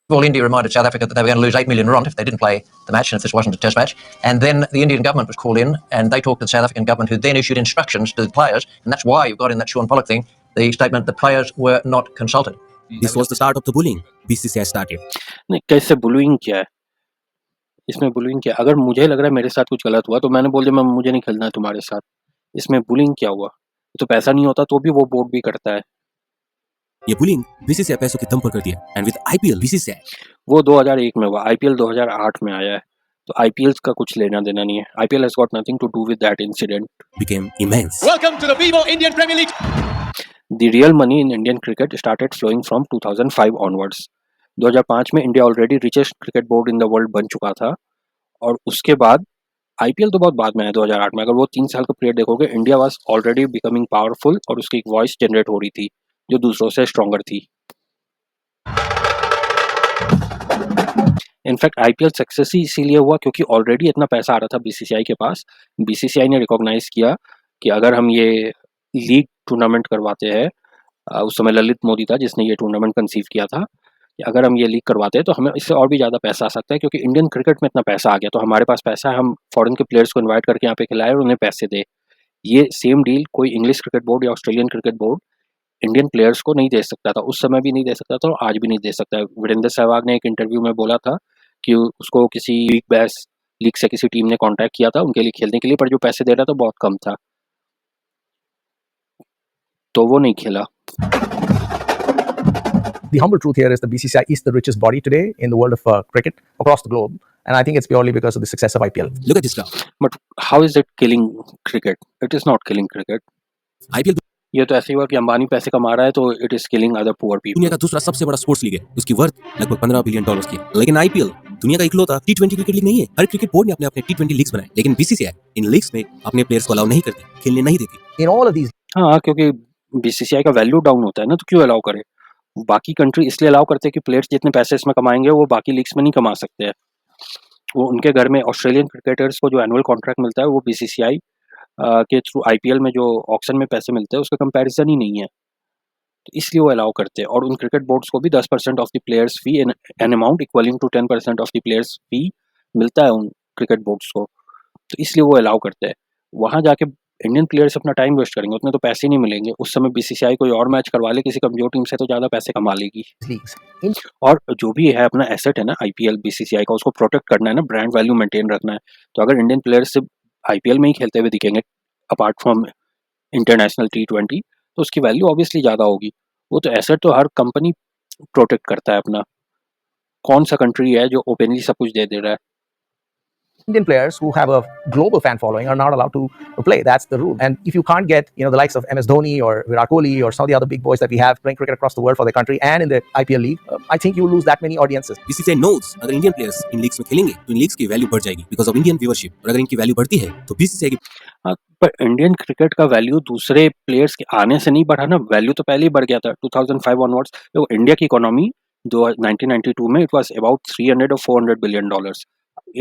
Well, India reminded South Africa that they were going to lose 8 million rand if they didn't play the match and if this wasn't a test match. And then the Indian government was called in and they talked to the South African government, who then issued instructions to the players. And that's why you've got in that Sean Pollock thing the statement the players were not consulted. This was the start of the bullying BCCI started. नहीं, कैसे bullying क्या है इसमें? Bullying क्या? अगर मुझे लग रहा है मेरे साथ कुछ गलत हुआ तो मैंने बोल दिया मुझे नहीं खेलना है तुम्हारे साथ। इसमें बुलिंग क्या हुआ? तो पैसा नहीं होता तो भी वो बोर्ड भी करता है। ये बुलिंग बीसीसीआई पैसों के दम पर करती है। एंड विद आईपीएल बीसीसीआई वो 2001 में हुआ, आईपीएल 2008 में आया है, तो आईपीएल का कुछ लेना देना नहीं है। IPL has got nothing to do with that incident. became immense. Welcome to the Vivo Indian Premier League. The real money in Indian cricket started flowing from 2005 onwards. 2005 में India already richest cricket board in the world बन चुका था, और उसके बाद IPL तो बहुत बाद में है 2008 में। अगर वो 3 साल का पीरियड देखोगे, India was already becoming powerful और उसकी एक वॉइस जनरेट हो रही थी जो दूसरों से स्ट्रॉन्गर थी। इनफैक्ट आईपीएल सक्सेस ही इसीलिए हुआ क्योंकि ऑलरेडी इतना पैसा आ रहा था बीसीसीआई के पास। बीसीसीआई ने रिकॉग्नाइज किया कि अगर हम ये लीग टूर्नामेंट करवाते हैं, उस समय ललित मोदी था जिसने ये टूर्नामेंट कंसीव किया था, कि अगर हम ये लीग करवाते हैं तो हमें इससे और भी ज़्यादा पैसा आ सकता है, क्योंकि इंडियन क्रिकेट में इतना पैसा आ गया तो हमारे पास पैसा है, हम फॉरेन के प्लेयर्स को इन्वाइट करके यहाँ पे खिलाएं और उन्हें पैसे दे। ये सेम डील कोई इंग्लिश क्रिकेट बोर्ड या Australian cricket board Indian players को नहीं दे सकता था, उस समय भी नहीं दे सकता था और आज भी नहीं दे सकता है। वीरेंद्र सहवाग ने एक इंटरव्यू में बोला था कि उसको किसी लीग से किसी टीम ने कांटेक्ट किया था उनके लिए खेलने के लिए, पर जो पैसे दे रहा था बहुत कम था, तो वो नहीं खेला। The humble truth here is the BCCI is the richest body today in the world of cricket across the globe, and I think it's purely because of the success of IPL. Look at this now. But how is it killing cricket? It is not killing cricket. IPL ये तो ऐसे ही हुआ कि अंबानी पैसे कमा रहा है तो it is killing other poor people. दुनिया का दूसरा सबसे बड़ा स्पोर्ट्स लीग है, उसकी वर्थ लगभग $15 बिलियन की है। लेकिन आईपीएल दुनिया का इकलौता T20 क्रिकेट लीग नहीं है। हर क्रिकेट बोर्ड ने अपने अपने T20 लीग्स बनाए, लेकिन बीसीसीआई इन लीग्स में अपने प्लेयर्स को अलाउ नहीं करती, खेलने नहीं देती। In all of these, हाँ, क्योंकि बीसीसीआई का वैल्यू डाउन होता है ना, तो क्यों अलाउ करे? बाकी कंट्री इसलिए अलाउ करते हैं कि प्लेयर्स जितने पैसे इसमें कमाएंगे वो बाकी लीग्स में नहीं कमा सकते हैं। वो उनके घर में ऑस्ट्रेलियन क्रिकेटर्स को जो एनुअल कॉन्ट्रैक्ट मिलता है वो बीसीसीआई के थ्रू आईपीएल में जो ऑक्शन में पैसे मिलते हैं उसका कंपैरिजन ही नहीं है, तो इसलिए वो अलाउ करते हैं। और उन क्रिकेट बोर्ड्स को भी 10% of the players fee an amount equalling to 10% of the players fee मिलता है उन क्रिकेट बोर्ड्स को, तो इसलिए वो अलाउ करते हैं। वहाँ जाके इंडियन प्लेयर्स अपना टाइम वेस्ट करेंगे, उतने तो पैसे नहीं मिलेंगे। उस समय बीसीसीआई कोई और मैच करवा ले किसी कमजोर टीम से तो ज़्यादा पैसे कमा लेगी। और जो भी है अपना एसेट है ना आईपीएल बीसीसीआई का, उसको प्रोटेक्ट करना है ना, ब्रांड वैल्यू मेंटेन रखना है। तो अगर इंडियन प्लेयर्स सिर्फ आईपीएल में ही खेलते हुए दिखेंगे अपार्ट फ्रॉम इंटरनेशनल T20, तो उसकी वैल्यू ऑब्वियसली ज़्यादा होगी। वो तो एसेट तो हर कंपनी प्रोटेक्ट करता है अपना। कौन सा कंट्री है जो ओपनली सब कुछ दे रहा है? Indian players who have a global fan following are not allowed to play. That's the rule. And if you can't get, the likes of MS Dhoni or Virat Kohli or some of the other big boys that we have playing cricket across the world for their country and in the IPL league, I think you lose that many audiences. BCCI knows अगर Indian players in leagues में खेलेंगे तो इन leagues की value बढ़ जाएगी because of Indian viewership, और अगर इनकी वैल्यू बढ़ती है तो बीसीसीआई की हाँ, पर इंडियन क्रिकेट का वैल्यू दूसरे प्लेयर्स के आने से नहीं बढ़ा ना, वैल्यू तो पहले ही बढ़ गया था 2005 ऑनवर्ड्स। तो इंडिया की इकोनॉमी 1992 में it was about 300 or 400 billion dollars.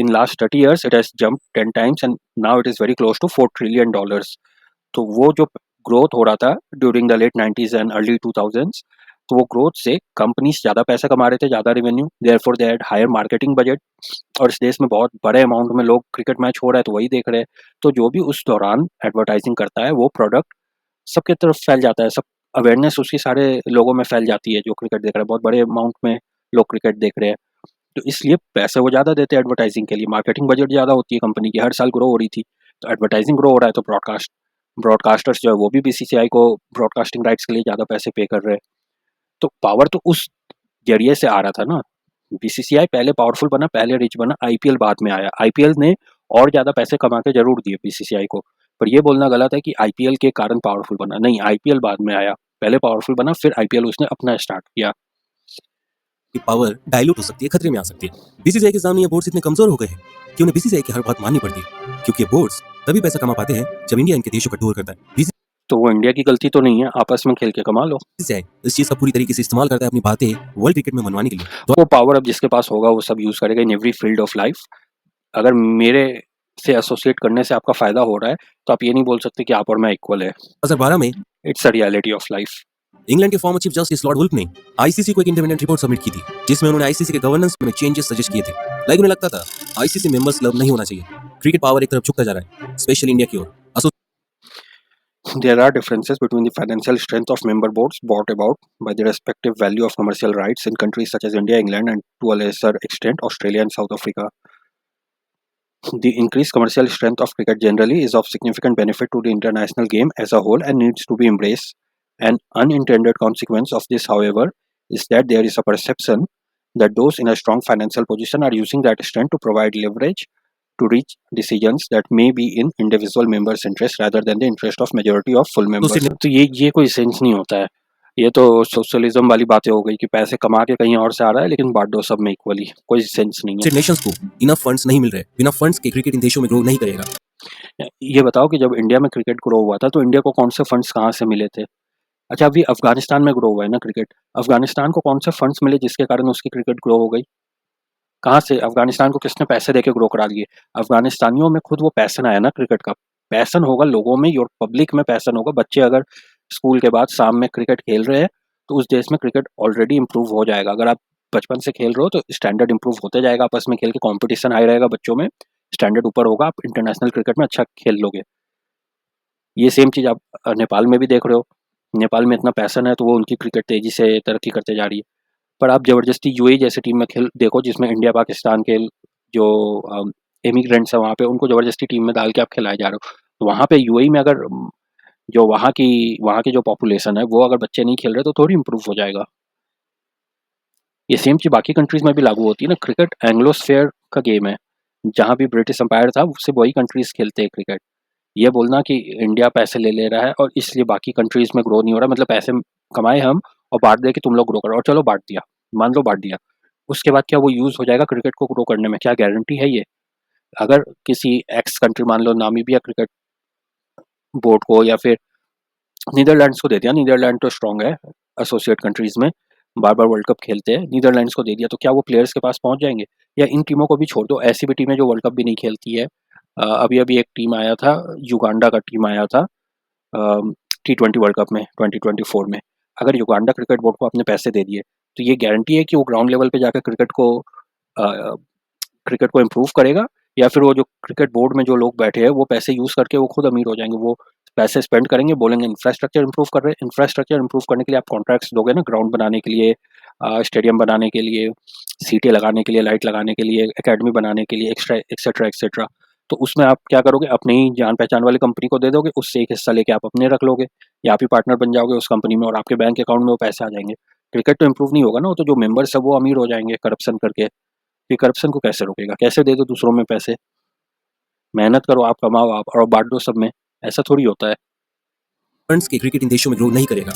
In last 30 years it has jumped 10 times and now it is very close to $4 trillion. तो वो जो ग्रोथ हो रहा था during the late 90s and early 2000s, तो वो ग्रोथ से कंपनीज ज़्यादा पैसा कमा रहे थे, ज़्यादा revenue, therefore they had higher marketing budget. और इस देश में बहुत बड़े अमाउंट में लोग क्रिकेट मैच हो रहा है तो वही देख रहे हैं, तो जो भी उस दौरान एडवर्टाइजिंग करता है वो प्रोडक्ट सबके तरफ फैल जाता है, सब अवेयरनेस उसकी सारे लोगों में फैल जाती है जो क्रिकेट देख रहे हैं। बहुत बड़े अमाउंट में लोग क्रिकेट देख रहे हैं, तो इसलिए पैसे वो ज़्यादा देते हैं एडवर्टाइजिंग के लिए। मार्केटिंग बजट ज़्यादा होती है कंपनी की, हर साल ग्रो हो रही थी, तो एडवर्टाइजिंग ग्रो हो रहा है तो ब्रॉडकास्टर्स जो है वो भी बीसीसीआई को ब्रॉडकास्टिंग राइट्स के लिए ज़्यादा पैसे पे कर रहे हैं। तो पावर तो उस जरिए से आ रहा था ना। बीसीसीआई पहले पावरफुल बना, पहले रिच बना, आईपीएल बाद में आया। आईपीएल ने और ज़्यादा पैसे कमा के जरूर दिए बीसीसीआई को, पर ये बोलना गलत है कि आईपीएल के कारण पावरफुल बना। नहीं, आईपीएल बाद में आया, पहले पावरफुल बना फिर आईपीएल उसने अपना स्टार्ट किया। की पावर डायलूट हो सकती है, खतरे में आ सकती है। बीसीसीआई के सामने ये बोर्ड्स इतने कमजोर हो गए हैं कि उन्हें बीसीसीआई की हर बात माननी पड़ती है, क्योंकि ये बोर्ड्स तभी पैसा कमा पाते हैं जब इंडिया इनके देशों का टूर करता है। तो वो इंडिया की गलती तो नहीं है, आपस में खेल के कमा लो। बीसीसीआई इस चीज का पूरी तरीके से इस्तेमाल करता है अपनी बातें वर्ल्ड क्रिकेट में मनवाने के लिए। तो वो पावर अब जिसके पास होगा वो सब यूज करेगा in every field of life. अगर मेरे से एसोसिएट करने से आपका फायदा हो रहा है तो आप ये नहीं बोल सकते कि आप और मैं इक्वल है। 2012 में it's a reality of life. England के former chief justice Lord Woolf ने आईसीसी को एक इंडिपेंडेंट रिपोर्ट सबमिट की थी, जिसमें उन्होंने आईसीसी के गवर्नेंस में चेंजेस सजेस्ट किए थे। लाइक उन्हें लगता था आईसीसी मेंबर्स क्लब नहीं होना चाहिए, क्रिकेट पावर एक तरफ झुकता जा रहा है, स्पेशली इंडिया की ओर। There are differences between the financial strength of member boards brought about by the respective value of commercial rights in countries such as India, England, and to a lesser extent Australia and South Africa. The increased commercial strength of cricket generally is of significant benefit to the international game as a whole and needs to be embraced. An unintended consequence of this, however, is that there is a perception that those in a strong financial position are using that strength to provide leverage to reach decisions that may be in individual members' interest rather than the interest of majority of full members. तो ये कोई sense नहीं होता है। ये तो socialism वाली बातें हो गई कि पैसे कमा के कहीं और से आ रहा है लेकिन बांट दो सब में इक्वली, कोई सेंस नहीं है। नेशंस को इनफ फंड्स नहीं मिल रहे, बिना फंड्स के क्रिकेट इन देशों में ग्रो नहीं करेगा। ये बताओ कि जब इंडिया में क्रिकेट ग्रो हुआ था तो इंडिया को कौन से फंड्स कहाँ से मिले थे? अच्छा, अभी अफगानिस्तान में ग्रो हुआ है ना क्रिकेट, अफगानिस्तान को कौन से फंड्स मिले जिसके कारण उसकी क्रिकेट ग्रो हो गई? कहाँ से? अफगानिस्तान को किसने पैसे देके ग्रो करा दिए? अफगानिस्तानियों में खुद वो पैशन आया ना क्रिकेट का। पैशन होगा लोगों में, योर पब्लिक में पैशन होगा। बच्चे अगर स्कूल के बाद शाम में क्रिकेट खेल रहे हैं तो उस देश में क्रिकेट ऑलरेडी इंप्रूव हो जाएगा। अगर आप बचपन से खेल रहे हो तो स्टैंडर्ड इंप्रूव होते जाएगा, आपस में खेल के कॉम्पिटिशन हाई रहेगा बच्चों में, स्टैंडर्ड ऊपर होगा, आप इंटरनेशनल क्रिकेट में अच्छा खेल लोगे। ये सेम चीज़ आप नेपाल में भी देख रहे हो। नेपाल में इतना पैशन है तो वो उनकी क्रिकेट तेजी से तरक्की करते जा रही है। पर आप ज़बरदस्ती यूएई जैसे टीम में खेल देखो जिसमें इंडिया पाकिस्तान के जो इमिग्रेंट्स हैं वहाँ पे, उनको ज़बरदस्ती टीम में डाल के आप खिलाए जा रहे हो। तो वहाँ पे यूएई में अगर जो वहाँ की जो पॉपुलेशन है वो अगर बच्चे नहीं खेल रहे तो थोड़ी इंप्रूव हो जाएगा। ये सेम चीज़ बाकी कंट्रीज़ में भी लागू होती है ना। क्रिकेट एंग्लोस्फेयर का गेम है, जहाँ भी ब्रिटिश एम्पायर था उससे वही कंट्रीज़ खेलते हैं क्रिकेट। ये बोलना कि इंडिया पैसे ले रहा है और इसलिए बाकी कंट्रीज़ में ग्रो नहीं हो रहा, मतलब पैसे कमाए हम और बांट दे कि तुम लोग ग्रो करो, और चलो बांट दिया, मान लो बांट दिया, उसके बाद क्या वो यूज़ हो जाएगा क्रिकेट को ग्रो करने में? क्या गारंटी है ये? अगर किसी एक्स कंट्री, मान लो नामीबिया क्रिकेट बोर्ड को या फिर नीदरलैंड्स को दे दिया, नीदरलैंड तो स्ट्रॉन्ग है एसोसिएट कंट्रीज़ में, बार बार वर्ल्ड कप खेलते हैं, नीदरलैंड्स को दे दिया तो क्या वो प्लेयर्स के पास पहुंच जाएंगे? या इन टीमों को भी छोड़ दो, ऐसी भी टीमें जो वर्ल्ड कप भी नहीं खेलती है। अभी अभी एक टीम आया था, युगांडा का टीम आया था T20 वर्ल्ड कप में 2024 में। अगर युगांडा क्रिकेट बोर्ड को आपने पैसे दे दिए तो ये गारंटी है कि वो ग्राउंड लेवल पे जाकर क्रिकेट को इम्प्रूव करेगा, या फिर वो जो क्रिकेट बोर्ड में जो लोग बैठे हैं वो पैसे यूज़ करके वो खुद अमीर हो जाएंगे? वो पैसे स्पेंड करेंगे, बोलेंगे इंफ्रास्ट्रक्चर इंप्रूव कर रहे हैं। इंफ्रास्ट्रक्चर इंप्रूव करने के लिए आप कॉन्ट्रैक्ट्स दोगे ना, ग्राउंड बनाने के लिए, स्टेडियम बनाने के लिए, सीटें लगाने के लिए, लाइट लगाने के लिए, एकेडमी बनाने के लिए, एक्सेट्रा एक्सेट्रा। तो उसमें आप क्या करोगे? अपनी ही जान पहचान वाली कंपनी को दे दोगे, उससे एक हिस्सा लेके आप अपने रख लोगे, या आप ही पार्टनर बन जाओगे उस कंपनी में और आपके बैंक अकाउंट में वो पैसे आ जाएंगे। क्रिकेट तो इंप्रूव नहीं होगा ना, वो तो जो मेंबर्स है वो अमीर हो जाएंगे करप्शन करके। ये करप्शन को कैसे रोकेगा? कैसे दे दो दूसरों में पैसे? मेहनत करो, आप कमाओ, आप और बांट दो सब में, ऐसा थोड़ी होता है। फंड्स के क्रिकेट इन देशों में ग्रो नहीं करेगा।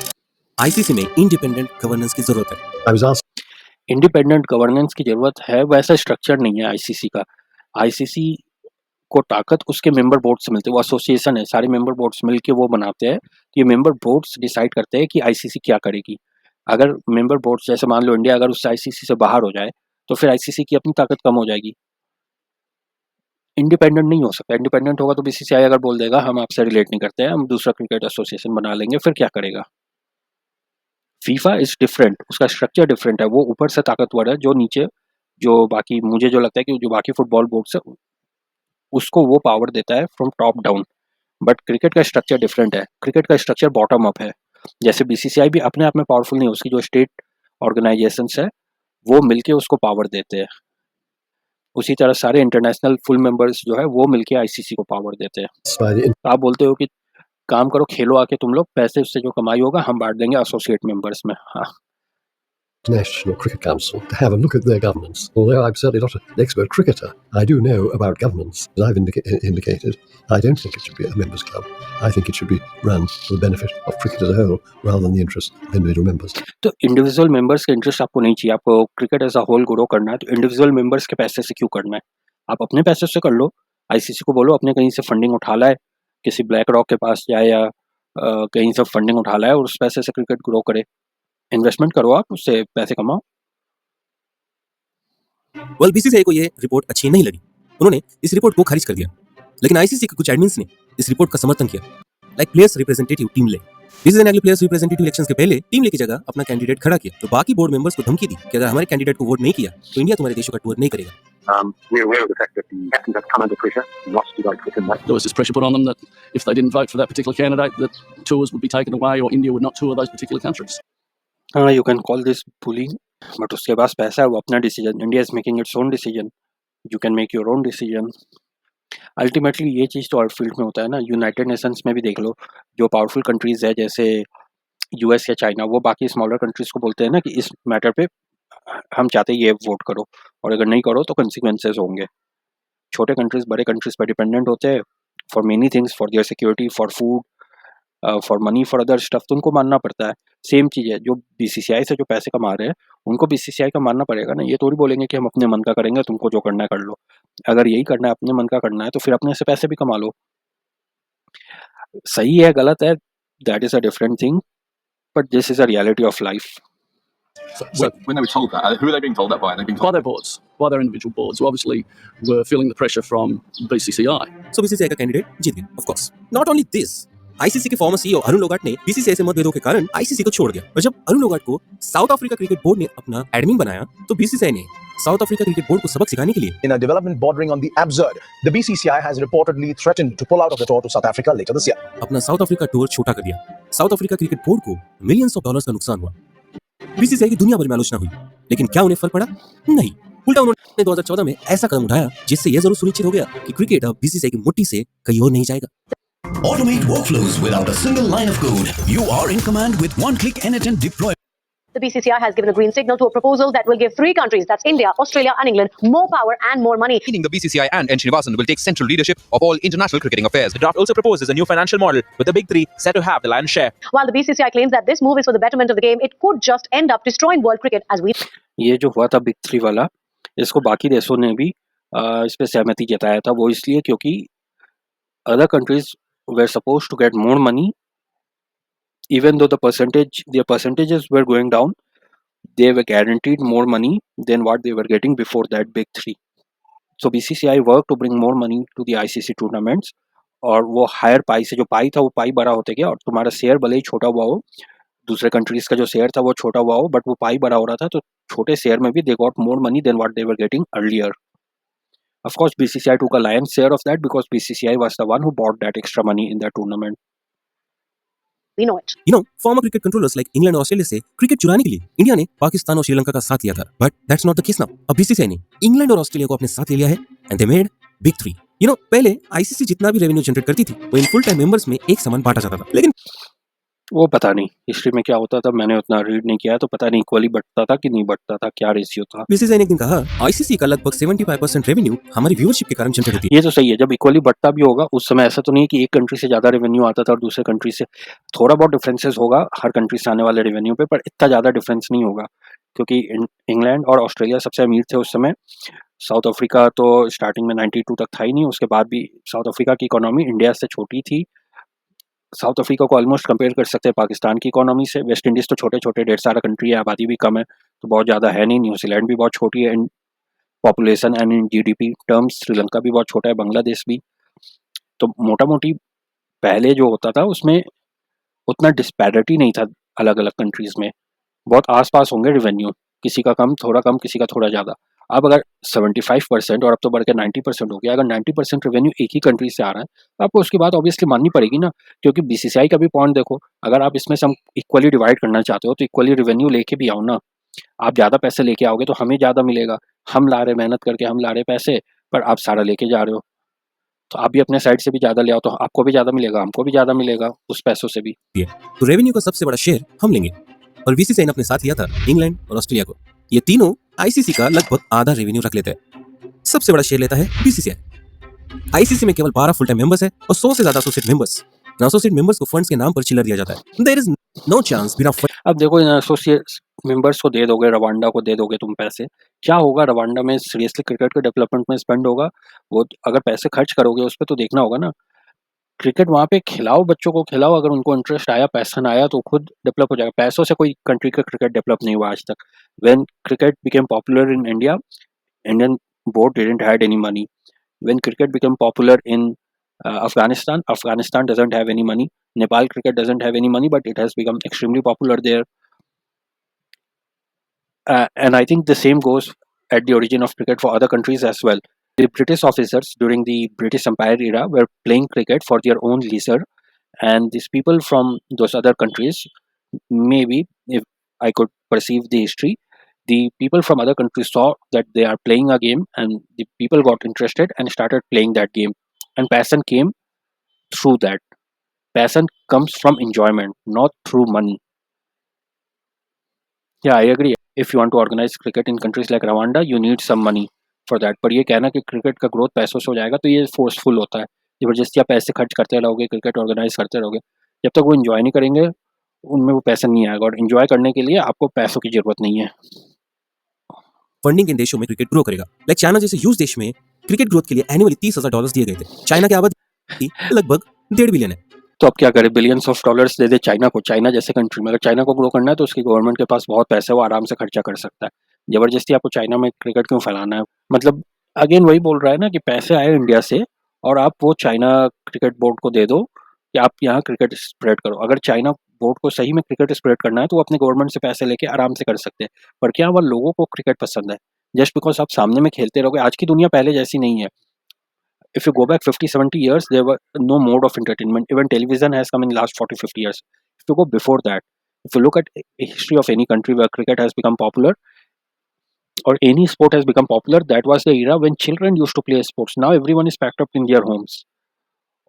आईसीसी में इंडिपेंडेंट गवर्नेंस की जरूरत है। इंडिपेंडेंट गवर्नेंस की जरूरत है, वैसा स्ट्रक्चर नहीं है आईसीसी का। आईसीसी को ताकत उसके मेंबर बोर्ड से मिलती है, वो एसोसिएशन है, सारे मेंबर बोर्ड्स मिलके वो बनाते हैं। ये मेंबर बोर्ड्स डिसाइड करते हैं कि आईसीसी क्या करेगी। अगर मेंबर बोर्ड्स, जैसे मान लो इंडिया अगर उस आईसीसी से बाहर हो जाए तो फिर आईसीसी की अपनी ताकत कम हो जाएगी। इंडिपेंडेंट नहीं हो सकता। इंडिपेंडेंट होगा तो बीसीसीआई अगर बोल देगा हम आपसे रिलेट नहीं करते हैं, हम दूसरा क्रिकेट एसोसिएशन बना लेंगे, फिर क्या करेगा? फीफा इज डिफरेंट, उसका स्ट्रक्चर डिफरेंट है, वो ऊपर से ताकतवर है, जो नीचे जो बाकी, मुझे जो लगता है कि जो बाकी फुटबॉल बोर्ड्स है उसको वो पावर देता है from top down. But cricket का स्ट्रक्चर डिफरेंट है, क्रिकेट का स्ट्रक्चर बॉटम अप है। जैसे बीसीसीआई भी अपने आप में पावरफुल नहीं है, उसकी जो स्टेट ऑर्गेनाइजेशंस है वो मिलके उसको पावर देते हैं। उसी तरह सारे इंटरनेशनल फुल मेंबर्स जो है वो मिलके आईसीसी को पावर देते हैं। आप बोलते हो कि काम करो, खेलो आके तुम लोग, पैसे उससे जो कमाई होगा हम बांट देंगे एसोसिएट मेंबर्स में। हाँ, National Cricket Council to have a look at their governance. Although I'm certainly not an expert cricketer, I do know about governance. As I've indicated, I don't think it should be a members' club. I think it should be run for the benefit of cricket as a whole rather than the interest of individual members. तो individual members का interest आपको नहीं चाहिए, आपको cricket as a whole grow करना है, तो individual members के पैसे से क्यों करना है? आप अपने पैसे से कर लो, आईसीसी को बोलो अपने कहीं से फंडिंग उठा लाए, किसी ब्लैक रॉक के पास जाए या कहीं से फंडिंग उठा लाए और उस पैसे से क्रिकेट ग्रो करे। इन्वेस्टमेंट करो, आप उससे पैसे कमाओ। वेल, बीसीसीआई को ये रिपोर्ट अच्छी नहीं लगी, उन्होंने इस रिपोर्ट को खारिज कर दिया, लेकिन आईसीसी के कुछ एडमिन्स ने इस रिपोर्ट का समर्थन किया। लाइक प्लेयर्स रिप्रेजेंटेटिव टीम ले, बीसीसीआई ने अगले प्लेयर्स रिप्रेजेंटेटिव इलेक्शंस के पहले टीम ले की जगह अपना कैंडिडेट खड़ा किया, तो बाकी बोर्ड मेंबर्स को धमकी दी कि अगर हमारे कैंडिडेट को वोट नहीं किया तो इंडिया तुम्हारे देशों का टूर नहीं करेगा। We're aware of the fact that the captains have come under pressure not to vote for him. There was this pressure put on them that if they didn't vote for that particular candidate, that tours would be taken away or India would not tour those particular countries. You can call this bullying, but उसके पास पैसा है, वो अपना decision, India is making its own decision, you can make your own decision. Ultimately ये चीज़ तो हर field में होता है ना, यूनाइटेड नेशंस में भी देख लो, जो पावरफुल कंट्रीज है जैसे यूएस या चाइना, वो बाकी स्मॉलर कंट्रीज को बोलते हैं ना कि इस मैटर पे हम चाहते हैं ये वोट करो और अगर नहीं करो तो कंसिक्वेंसेस होंगे। छोटे कंट्रीज बड़े कंट्रीज पर डिपेंडेंट होते हैं for many things, for their security, for food, for money, for other stuff, तो उनको मानना पड़ता है। सेम चीज़ है, जो बीसीसीआई से जो पैसे कमा रहे हैं उनको बीसीसीआई का मानना पड़ेगा ना, ये थोड़ी बोलेंगे कि हम अपने मन का करेंगे, तुमको जो करना है कर लो। अगर यही करना है, अपने मन का करना है, तो फिर अपने से पैसे भी कमा लो। सही है गलत है, that is a different thing, but this is a reality of life. So when they were told that, who are they being told that by? They've been by their boards, by their individual boards, who obviously were feeling the pressure from BCCI. So BCCI का candidate जीत गया, of course. Not only this, ICC के farmer CEO Arun लोगाट ने BCCI से मतभेदों के कारण ICC को छोड़ दिया, और जब अरुण लोगाट को साउथ अफ्रीका क्रिकेट बोर्ड ने अपना एडमिन बनाया तो बीसीसीआई ने साउथ अफ्रीका क्रिकेट बोर्ड को सबक सिखाने के लिए In a development bordering on the absurd, the BCCI has reportedly threatened to pull out of the tour to South Africa later this year. अपना साउथ अफ्रीका टूर छोटा कर दिया। South Africa cricket board को millions of dollars का नुकसान हुआ। BCCI की दुनिया भर में आलोचना हुई, लेकिन क्या उन्हें फर्क पड़ा? नहीं, उल्टा उन्होंने 2014 में ऐसा कदम उठाया जिससे यह जरूर सुनिश्चित हो गया कि क्रिकेट अब बीसीसीआई की मुट्ठी से कहीं और नहीं जाएगा। Automate workflows without a single line of code. You are in command with one click edit and deploy. The BCCI has given a green signal to a proposal that will give 3 countries, that's India, Australia and England, more power and more money. Meaning the BCCI and N. Srinivasan will take central leadership of all international cricketing affairs. The draft also proposes a new financial model with the big three set to have the lion's share. While the BCCI claims that this move is for the betterment of the game, it could just end up destroying world cricket as we... ये जो हुआ था big three वाला, इसको बाकी देशों ने भी इस पे सहमति जताया था, वो इसलिए क्योंकि other countries were supposed to get more money, even though their percentages were going down, they were guaranteed more money than what they were getting before that big three. So BCCI worked to bring more money to the ICC tournaments, और वो higher पाई से, जो पाई था वो पाई बड़ा होते गया, और तुम्हारा शेयर भले ही छोटा हुआ हो, दूसरे कंट्रीज का जो शेयर था वो छोटा हुआ हो, बट वो पाई बड़ा हो रहा था, तो छोटे शेयर में भी they got more money than what they were getting earlier. Of course, BCCI took a lion's share of that because BCCI was the one who bought that extra money in that tournament. We know it. You know, former cricket controllers like England और Australia से cricket चुराने के लिए India ने पाकिस्तान और श्रीलंका का साथ लिया था, but that's not the case now. अब बीसीसीआई ने इंग्लैंड और ऑस्ट्रेलिया को अपने साथ ले लिया है and they made big three. You know, पहले आईसीसी जितना भी रेवेन्यू जनरेट करती थी वो इन फुल टाइम मेंबर्स में एक समान बांटा जाता था, लेकिन वो पता नहीं हिस्ट्री में क्या होता था, मैंने उतना रीड नहीं किया, तो पता नहीं इक्वली बढ़ता था कि नहीं बढ़ता था, क्या रेशियो था। बीसीसीआई ने एक दिन कहा आईसीसी का लगभग 75% रेवेन्यू हमारी व्यूअरशिप के कारण जनरेट होती है। ये तो सही है, जब इक्वली बढ़ता भी होगा उस समय ऐसा तो नहीं कि एक कंट्री से ज्यादा रेवेन्यू आता था और दूसरे कंट्री से, थोड़ा बहुत डिफरेंसेस होगा हर कंट्री से आने वाले रेवेन्यू पे, पर इतना ज्यादा डिफरेंस नहीं होगा क्योंकि इंग्लैंड और ऑस्ट्रेलिया सबसे अमीर थे उस समय। साउथ अफ्रीका तो स्टार्टिंग में 92 तक था ही नहीं, उसके बाद भी साउथ अफ्रीका की इकोनॉमी इंडिया से छोटी थी। साउथ अफ्रीका को ऑलमोस्ट कंपेयर कर सकते हैं पाकिस्तान की इकोनॉमी से। वेस्ट इंडीज़ तो छोटे छोटे ढेर सारा कंट्री है, आबादी भी कम है तो बहुत ज़्यादा है नहीं। न्यूजीलैंड भी बहुत छोटी है in population and in GDP terms. Sri Lanka भी बहुत छोटा है, बांग्लादेश भी। तो मोटा मोटी पहले जो होता था उसमें उतना डिस्पैरिटी नहीं था अलग अलग कंट्रीज़ में, बहुत आसपास होंगे रेवेन्यू, किसी का कम थोड़ा कम, किसी का थोड़ा ज़्यादा। अब अगर 75% और अब तो बढ़ के 90% हो गया, अगर 90% रेवेन्यू एक ही कंट्री से आ रहा है तो आपको उसकी बात ऑब्वियसली माननी पड़ेगी ना, क्योंकि बीसीसीआई का भी पॉइंट देखो, अगर आप इसमें से हम इक्वली डिवाइड करना चाहते हो तो इक्वली रेवेन्यू लेके भी आओ ना। आप ज़्यादा पैसे लेके आओगे तो हमें ज़्यादा मिलेगा, हम ला रहे मेहनत करके, हम ला रहे पैसे, पर आप सारा लेके जा रहे हो, तो आप भी अपने साइड से भी ज़्यादा ले आओ तो आपको भी ज़्यादा मिलेगा, हमको भी ज़्यादा मिलेगा उस पैसों से भी। तो रेवेन्यू का सबसे बड़ा शेयर हम लेंगे, और बीसीसीआई ने अपने साथ लिया था इंग्लैंड और ऑस्ट्रेलिया को। ये तीनों आईसीसी का लगभग आधा रेवेन्यू रख लेते हैं। सबसे बड़ा शेयर लेता है बीसीसीआई। आईसीसी में केवल 12 फुल टाइम मेंबर्स है और 100 से ज्यादा एसोसिएट मेंबर्स। एसोसिएट मेंबर्स को फंड्स के नाम पर चिल्लर दिया जाता है। देयर इज नो चांस बिना अब देखो, इन एसोसिएट मेंबर्स को दे दोगे, रवांडा को दे दोगे तुम पैसे, क्या होगा रवांडा में? सीरियसली क्रिकेट के डेवलपमेंट में स्पेंड होगा? वो अगर पैसे खर्च करोगे उस पर तो देखना होगा ना। क्रिकेट वहाँ पे खिलाओ, बच्चों को खिलाओ, अगर उनको इंटरेस्ट आया, पैसन आया तो खुद डेवलप हो जाएगा। पैसों से कोई कंट्री का क्रिकेट डेवलप नहीं हुआ आज तक। When cricket became popular in India, Indian board didn't had any money. When cricket became popular in Afghanistan, Afghanistan doesn't have any money. Nepal cricket doesn't have any money, but it has become extremely popular there. And I think the same goes at the origin of cricket for other countries as well. The British officers during the British Empire era were playing cricket for their own leisure, and these people from those other countries, maybe if I could perceive the history, the people from other countries saw that they are playing a game, and the people got interested and started playing that game, and passion came through that. Passion comes from enjoyment, not through money. Yeah, I agree. If you want to organize cricket in countries like Rwanda, you need some money for that. पर ये कहना कि cricket का growth पैसों से हो जाएगा, तो ये फोर्सफुल होता है। जबरदस्ती आप पैसे खर्च करते रहोगे, क्रिकेट ऑर्गेनाइज करते रहोगे, जब तक वो एंजॉय नहीं करेंगे उनमें वो पैसा नहीं आएगा। और एंजॉय करने के लिए आपको पैसों की जरूरत नहीं है। फंडिंग इन देशों में क्रिकेट ग्रो करेगा। लाइक चाइना जैसे ह्यूज देश में क्रिकेट ग्रोथ के लिए एनुअली $30,000 दिए गए थे। चाइना की आबादी लगभग 1.5 बिलियन है। तो अब क्या करे, billions of dollars they they China को। चाइना जैसे कंट्री में अगर चाइना को ग्रो करना है तो उसकी गवर्नमेंट के पास बहुत पैसे, वो आराम से खर्चा कर सकता है। जबरदस्ती आपको चाइना में क्रिकेट क्यों फैलाना है? मतलब अगेन वही बोल रहा है ना कि पैसे आए इंडिया से और आप वो चाइना क्रिकेट बोर्ड को दे दो कि आप यहाँ क्रिकेट स्प्रेड करो। अगर चाइना बोर्ड को सही में क्रिकेट स्प्रेड करना है तो वो अपने गवर्नमेंट से पैसे लेके आराम से कर सकते हैं। पर क्या वो लोगों को क्रिकेट पसंद है? जस्ट बिकॉज आप सामने में खेलते रहोगे। आज की दुनिया पहले जैसी नहीं है। If you go back 50-70 years, there were no mode of entertainment. Even television has come in last 40-50 years. If you go before that, if you look at a history of any country where cricket has become popular or any sport has become popular, that was the era when children used to play sports. Now everyone is packed up in their homes.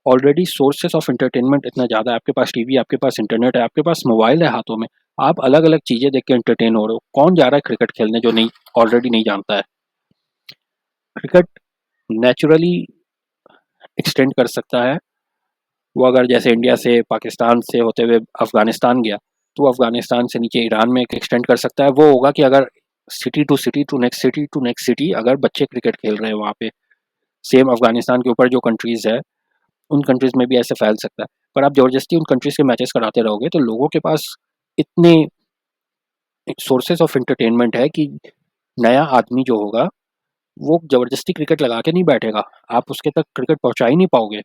Already sources of entertainment इतना ज़्यादा है। आपके पास TV, आपके पास internet है, आपके पास mobile है हाथों में। आप अलग अलग चीज़ें देख के एंटरटेन हो रहे हो। कौन जा रहा है क्रिकेट खेलने जो नहीं ऑलरेडी नहीं जानता है? क्रिकेट नेचुरली एक्सटेंड कर सकता है। वो अगर जैसे इंडिया से, पाकिस्तान से होते हुए अफगानिस्तान गया, तो वो अफगानिस्तान से नीचे ईरान में एक्सटेंड कर सकता है। वो होगा कि अगर city to city to next city to next city अगर बच्चे क्रिकेट खेल रहे हैं वहाँ पे, सेम अफगानिस्तान के ऊपर जो कंट्रीज़ है उन कंट्रीज़ में भी ऐसे फैल सकता है। पर आप ज़बरदस्ती उन कंट्रीज़ के मैचेस कराते रहोगे तो लोगों के पास इतने सोर्सेज ऑफ एंटरटेनमेंट है कि नया आदमी जो होगा वो ज़बरदस्ती क्रिकेट लगा के नहीं बैठेगा। आप उसके तक क्रिकेट पहुँचा ही नहीं पाओगे।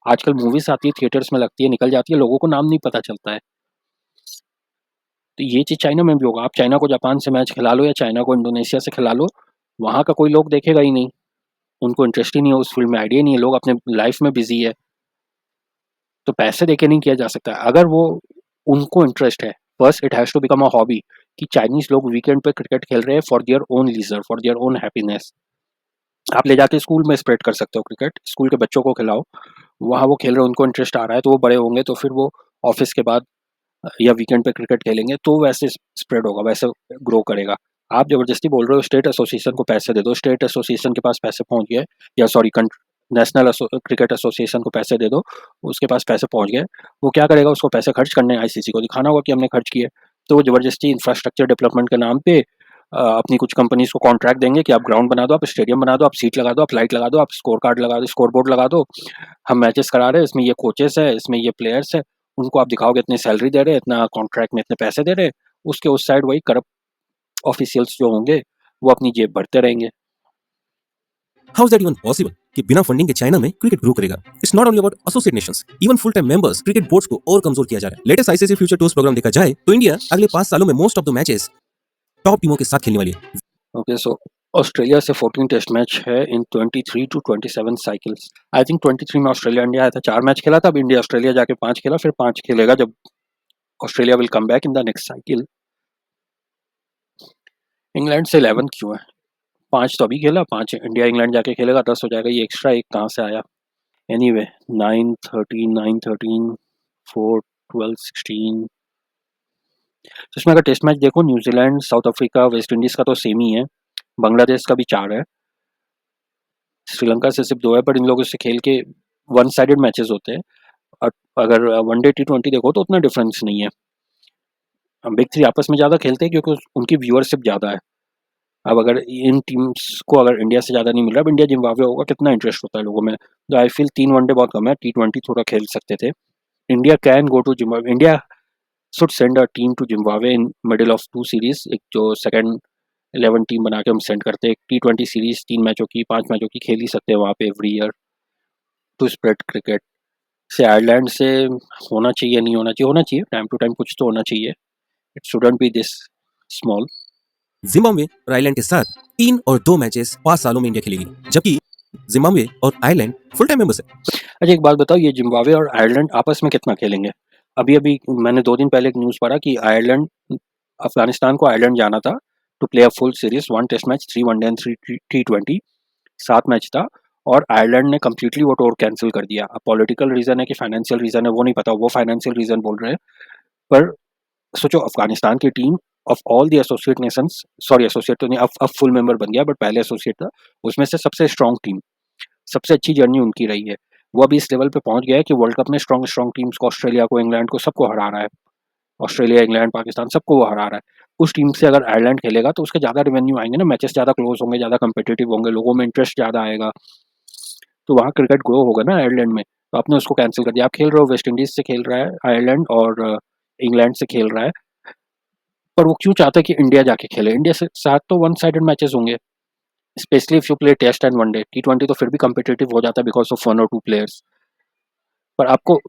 आजकल मूवीज़ आती है, थिएटर्स में लगती है, निकल जाती है, लोगों को नाम नहीं पता चलता है। तो ये चीज़ चाइना में भी होगा। आप चाइना को जापान से मैच खिला लो या चाइना को इंडोनेशिया से खिला लो, वहाँ का कोई लोग देखेगा ही नहीं। उनको इंटरेस्ट ही नहीं है उस फील्ड में, आइडिया नहीं है, लोग अपने लाइफ में बिजी है। तो पैसे देके नहीं किया जा सकता। अगर वो उनको इंटरेस्ट है, first it has to become a hobby कि चाइनीज़ लोग वीकेंड पे क्रिकेट खेल रहे हैं for their own leisure, for their own happiness. आप ले जाके स्कूल में स्प्रेड कर सकते हो क्रिकेट, स्कूल के बच्चों को खिलाओ, वहाँ वो खेल रहे हैं, उनको इंटरेस्ट आ रहा है, तो वो बड़े होंगे तो फिर वो ऑफिस के बाद या वीकेंड पे क्रिकेट खेलेंगे, तो वैसे स्प्रेड होगा, वैसे ग्रो करेगा। आप ज़बरदस्ती बोल रहे हो स्टेट एसोसिएशन को पैसे दे दो, स्टेट एसोसिएशन के पास पैसे पहुँच गए, या सॉरी नेशनल क्रिकेट एसोसिएशन को पैसे दे दो, उसके पास पैसे पहुँच गए, वो क्या करेगा? उसको पैसे खर्च करने, आईसीसी को दिखाना होगा कि हमने खर्च किए। तो वो ज़बरदस्ती इंफ्रास्ट्रक्चर डेवलपमेंट के नाम पे अपनी कुछ कंपनीज को कॉन्ट्रैक्ट देंगे कि आप ग्राउंड बना दो, आप स्टेडियम बना दो, आप सीट लगा दो, आप लाइट लगा दो, आप स्कोर कार्ड लगा दो, स्कोर बोर्ड लगा दो, हम मैचेस करा रहे हैं, इसमें ये कोचेस है, इसमें ये प्लेयर्स है, उनको आप दिखाओगे इतनी सैलरी दे रहे हैं, इतना कॉन्ट्रैक्ट में इतने पैसे दे रहे हैं। उसके उस साइड वही करप्ट ऑफिशियल्स जो होंगे वो अपनी जेब भरते रहेंगे। How is that even possible कि बिना फंडिंग के चाइना में क्रिकेट ग्रो करेगा? It's not only about associate nations, even full time members cricket boards को और कमजोर किया जा रहा है। Latest ICC future tours programme देखा जाए तो इंडिया अगले 5 सालों में most of the matches top टीमों के साथ खेलने वाली है। ओके, सो ऑस्ट्रेलिया से 14 टेस्ट मैच है इन 23 to 27 साइकिल्स। आई थिंक 23 में ऑस्ट्रेलिया इंडिया आया था, 4 मैच खेला था, अब इंडिया ऑस्ट्रेलिया जाके 5 खेला, फिर 5 खेलेगा जब Australia will come back in the next cycle. England से 11 क्यों है? 5 तो अभी खेला, 5 इंडिया इंग्लैंड जाके खेलेगा, 10 हो जाएगा। ये एक्स्ट्रा एक कहाँ से आया? एनीवे 9, 13, 4, 12, 16, तो इसमें अगर टेस्ट मैच देखो, New Zealand, south Africa, West Indies का तो सेम ही है, बांग्लादेश का भी 4 है, श्रीलंका से सिर्फ 2 है, पर इन लोगों से खेल के वन साइडेड मैचेस होते हैं। अगर वनडे T20 देखो तो उतना डिफरेंस नहीं है। बिग 3 आपस में ज़्यादा खेलते हैं क्योंकि उनकी व्यूअरशिप ज़्यादा है। अब अगर इन टीम्स को अगर इंडिया से ज़्यादा नहीं मिल रहा, अब इंडिया जिम्बाब्वे होगा, कितना इंटरेस्ट होता है लोगों में। तो आई फील 3 वनडे बहुत कम है, T20 थोड़ा खेल सकते थे। India can go to Zimbabwe, India should send a team to Zimbabwe in middle of 2 series, एक जो सेकंड 11 टीम बना के हम सेंड करते हैं। T20 सीरीज 3 मैचों की, 5 मैचों की खेल ही सकते हैं वहाँ पे every year to spread cricket. से आयरलैंड से होना चाहिए, नहीं होना चाहिए, होना चाहिए, टाइम टू टाइम कुछ तो होना चाहिए। It shouldn't be this small. Zimbabwe और आयरलैंड के साथ 3 और 2 मैचेस 5 सालों में इंडिया खेलेगी, जबकि जिम्बाब्वे और आयरलैंड फुल टाइम मेंबर्स है। अच्छा एक बात बताओ, ये जिम्बाब्वे और आयरलैंड आपस में कितना खेलेंगे? अभी मैंने 2 दिन पहले एक न्यूज़ पढ़ा कि आयरलैंड, अफगानिस्तान को आयरलैंड जाना था to play a full series, 1 test match, 3 one day and 3 T20, 7 match था, और आयरलैंड ने कंप्लीटली वो टूर कैंसिल कर दिया। अब पॉलिटिकल रीजन है कि फाइनेंशियल रीजन है वो नहीं पता, वो फाइनेंशियल रीजन बोल रहे हैं। पर सोचो, अफगानिस्तान की team of all the associate Nations, sorry associate तो नहीं, अब फुल मेंबर बन गया, बट पहले एसोसिएट था, उसमें से सबसे स्ट्रॉन्ग टीम, सबसे अच्छी जर्नी उनकी रही है। वो अभी इस लेवल पे पहुंच गया है कि वर्ल्ड कप में स्ट्रॉन्ग टीम्स को, ऑस्ट्रेलिया को, इंग्लैंड को, सबको हरा रहा है। ऑस्ट्रेलिया, इंग्लैंड, पाकिस्तान, सबको वो हरा रहा है। उस टीम से अगर आयरलैंड खेलेगा तो उसके ज़्यादा रेवेन्यू आएंगे ना, मैचेस ज़्यादा क्लोज होंगे, ज़्यादा कंपिटिटिव होंगे, लोगों में इंटरेस्ट ज़्यादा आएगा, तो वहाँ क्रिकेट ग्रो होगा ना आयरलैंड में। तो आपने उसको कैंसिल कर दिया। आप खेल रहे हो, वेस्ट इंडीज से खेल रहा है आयरलैंड और इंग्लैंड से खेल रहा है, पर वो क्यों चाहता है कि इंडिया जाके खेले? इंडिया से साथ तो वन साइडेड मैचेस होंगे, specially if you play test and one day. T20 तो फिर भी कंपिटिटिव हो जाता है बिकॉज ऑफ 1 और 2 प्लेयर्स। पर आपको